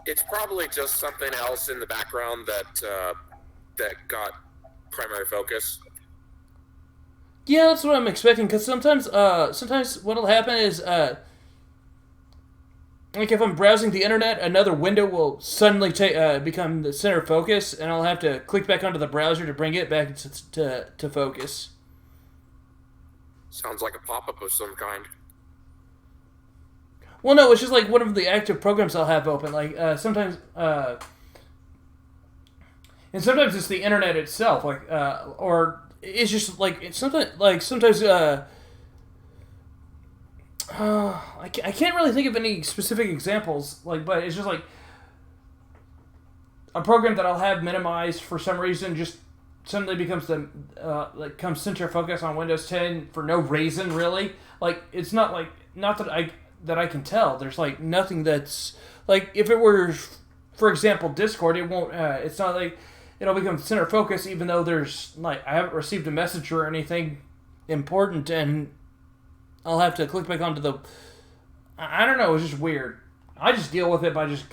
It's probably just something else in the background that got primary focus. Yeah, that's what I'm expecting. Because sometimes what'll happen is like if I'm browsing the internet, another window will suddenly become the center of focus, and I'll have to click back onto the browser to bring it back to focus. Sounds like a pop-up of some kind. Well, no, it's just like one of the active programs I'll have open. Like sometimes, and sometimes it's the internet itself. Like or it's just like sometimes. I can't really think of any specific examples, but it's just like a program that I'll have minimized for some reason just suddenly becomes comes center focus on Windows 10 for no reason really. Like it's not that I can tell. There's like nothing that's like if it were, for example, Discord, it won't. It's not like it'll become center focus even though there's I haven't received a message or anything important and. I'll have to click back onto the. I don't know. It's just weird. I just deal with it by just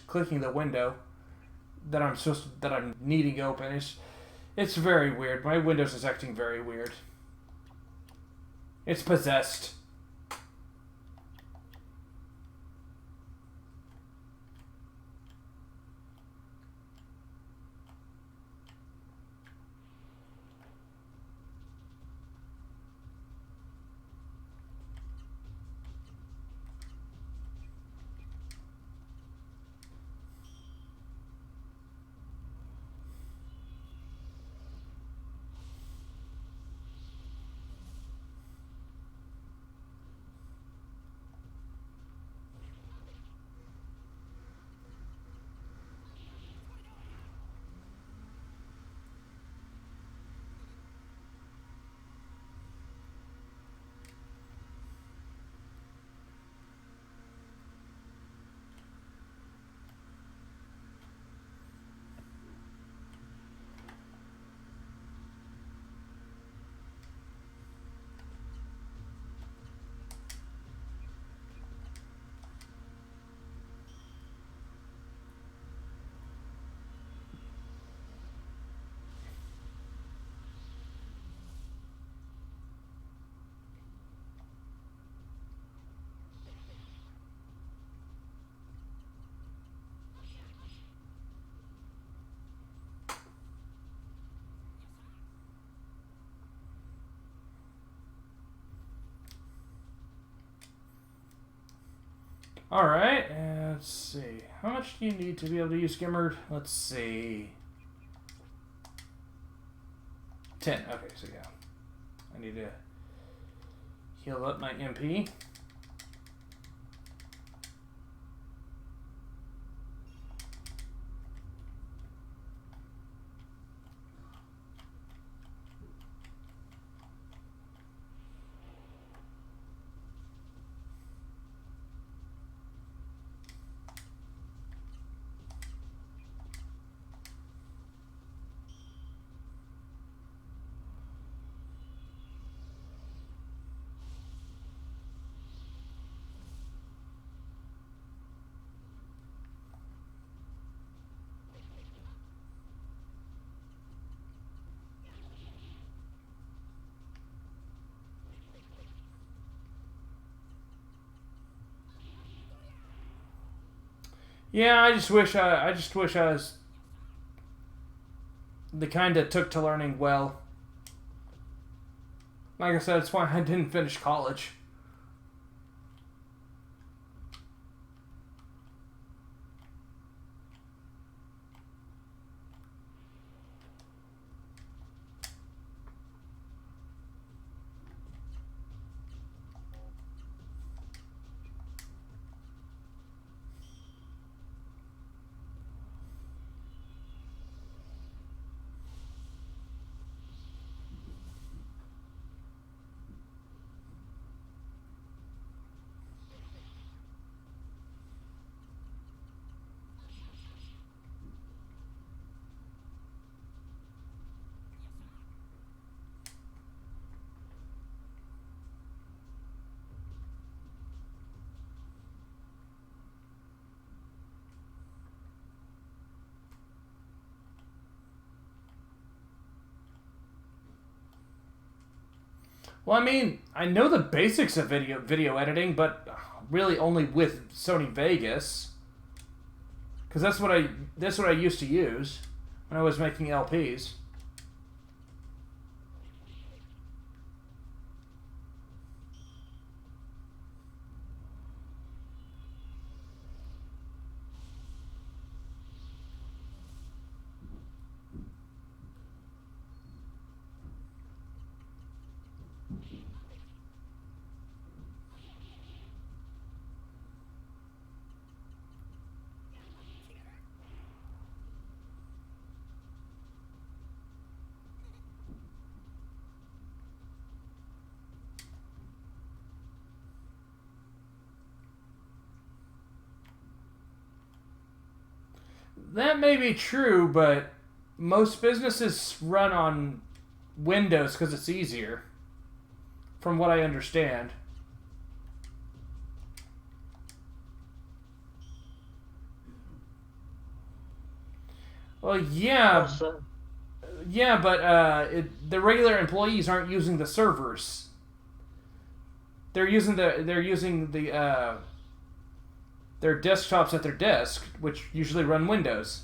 clicking the window that I'm needing open. It's very weird. My Windows is acting very weird. It's possessed. Alright, let's see. How much do you need to be able to use Skimmered? Let's see. 10. Okay, so yeah. I need to heal up my MP. Yeah, I just wish I was the kind that took to learning well. Like I said, it's why I didn't finish college. Well, I mean, I know the basics of video editing, but really only with Sony Vegas, because that's what I used to use when I was making LPs. That may be true, but most businesses run on Windows because it's easier, from what I understand. Well, yeah, Also, yeah, but the regular employees aren't using the servers. They're using their desktops at their desk, which usually run Windows.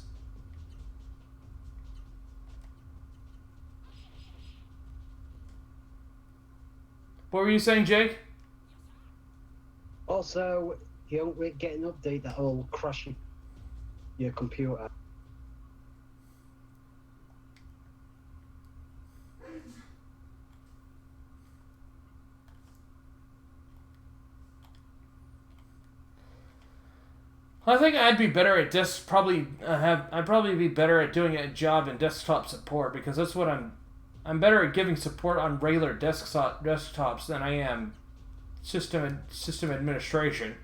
What were you saying, Jake? also, you don't get an update that will crash your computer. I think I'd be better at I'd probably be better at doing a job in desktop support because that's what I'm better at giving support on regular desktops than I am system administration.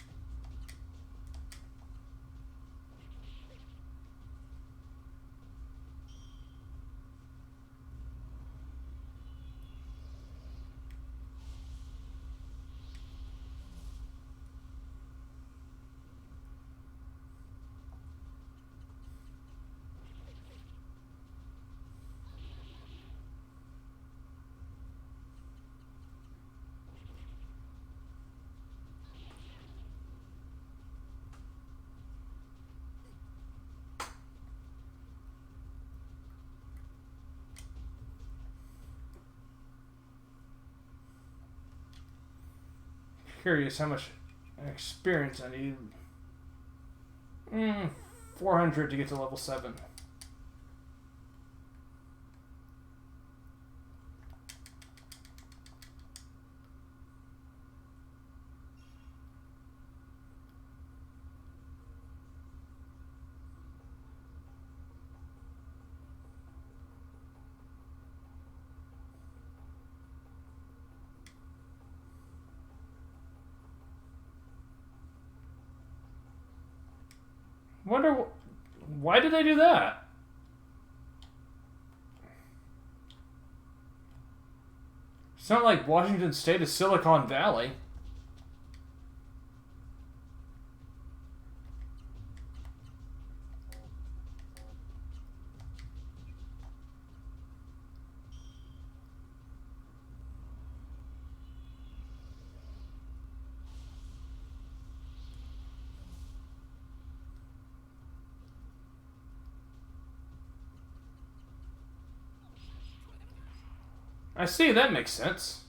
Curious how much Experience, I need 400 to get to level 7. Wonder why did they do that? It's not like Washington State is Silicon Valley. I see, that makes sense.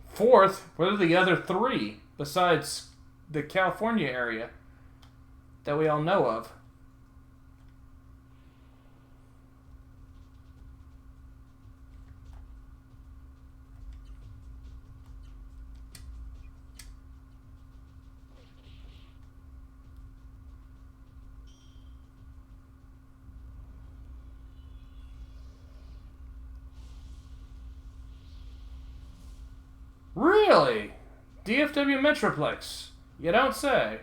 Fourth, what are the other 3 besides the California area that we all know of? Really? DFW Metroplex? You don't say.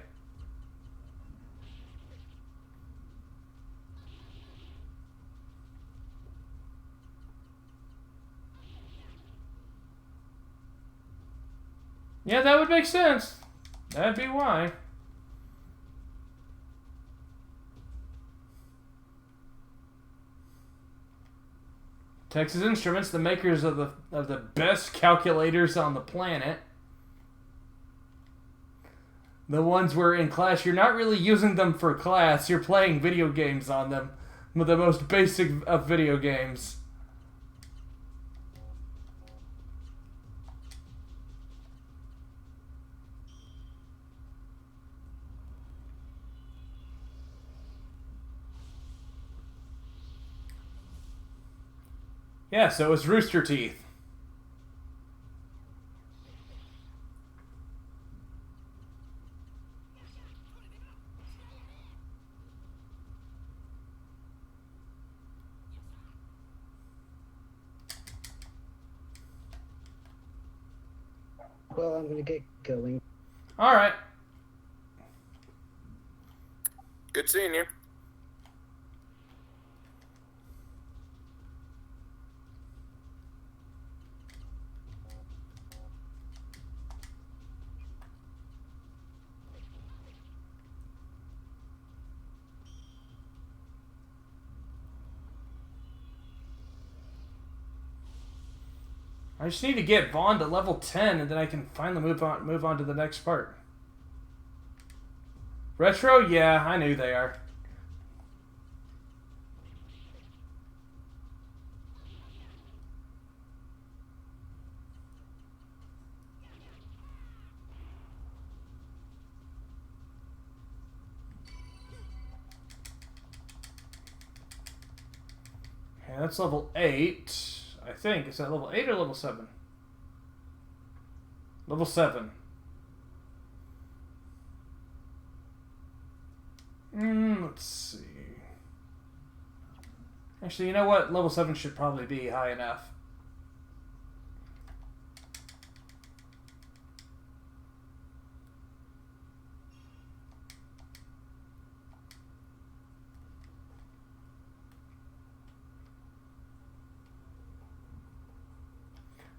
Yeah, that would make sense. That'd be why. Texas Instruments, the makers of the best calculators on the planet. The ones where in class you're not really using them for class, you're playing video games on them. The most basic of video games. Yeah, so it was Rooster Teeth. Well, I'm gonna get going. Alright. Good seeing you. I just need to get Vaughn to level 10 and then I can finally move on to the next part. Retro? Yeah, I knew they are. Okay, that's level 8. I think. Is that level 8 or level 7? Level 7. Let's see. Actually, you know what? Level 7 should probably be high enough.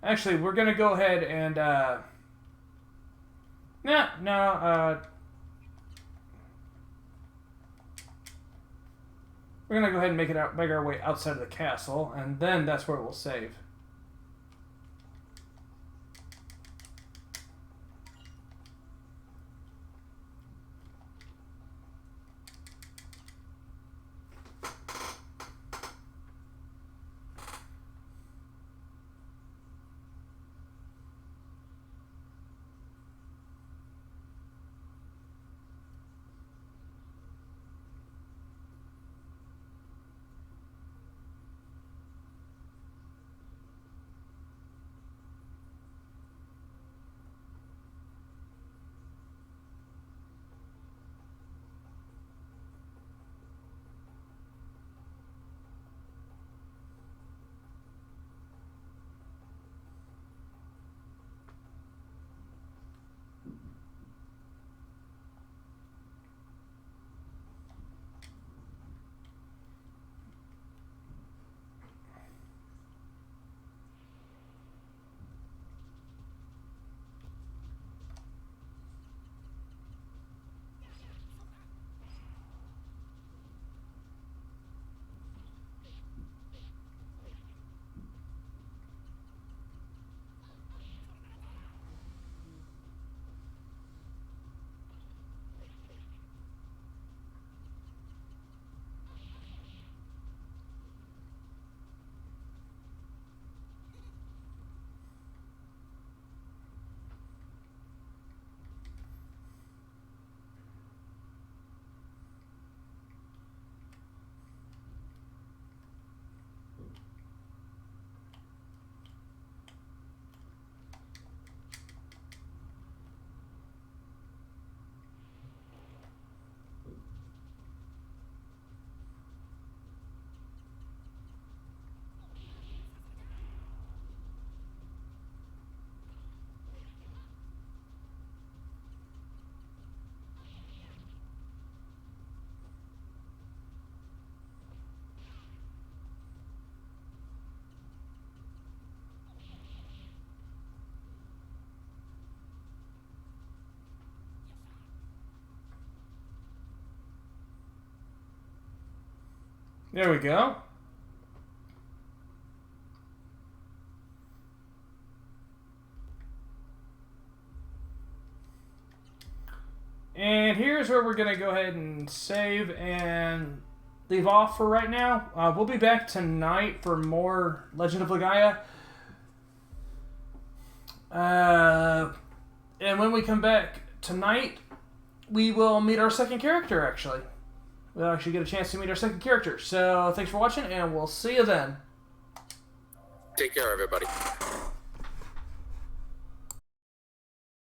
Actually, we're going to go ahead and, we're going to go ahead and make our way outside of the castle, and then that's where we'll save. There we go. And here's where we're going to go ahead and save and leave off for right now. We'll be back tonight for more Legend of Legaia. And when we come back tonight, we will meet our second character, actually. We'll actually get a chance to meet our second character. So thanks for watching, and we'll see you then. Take care, everybody.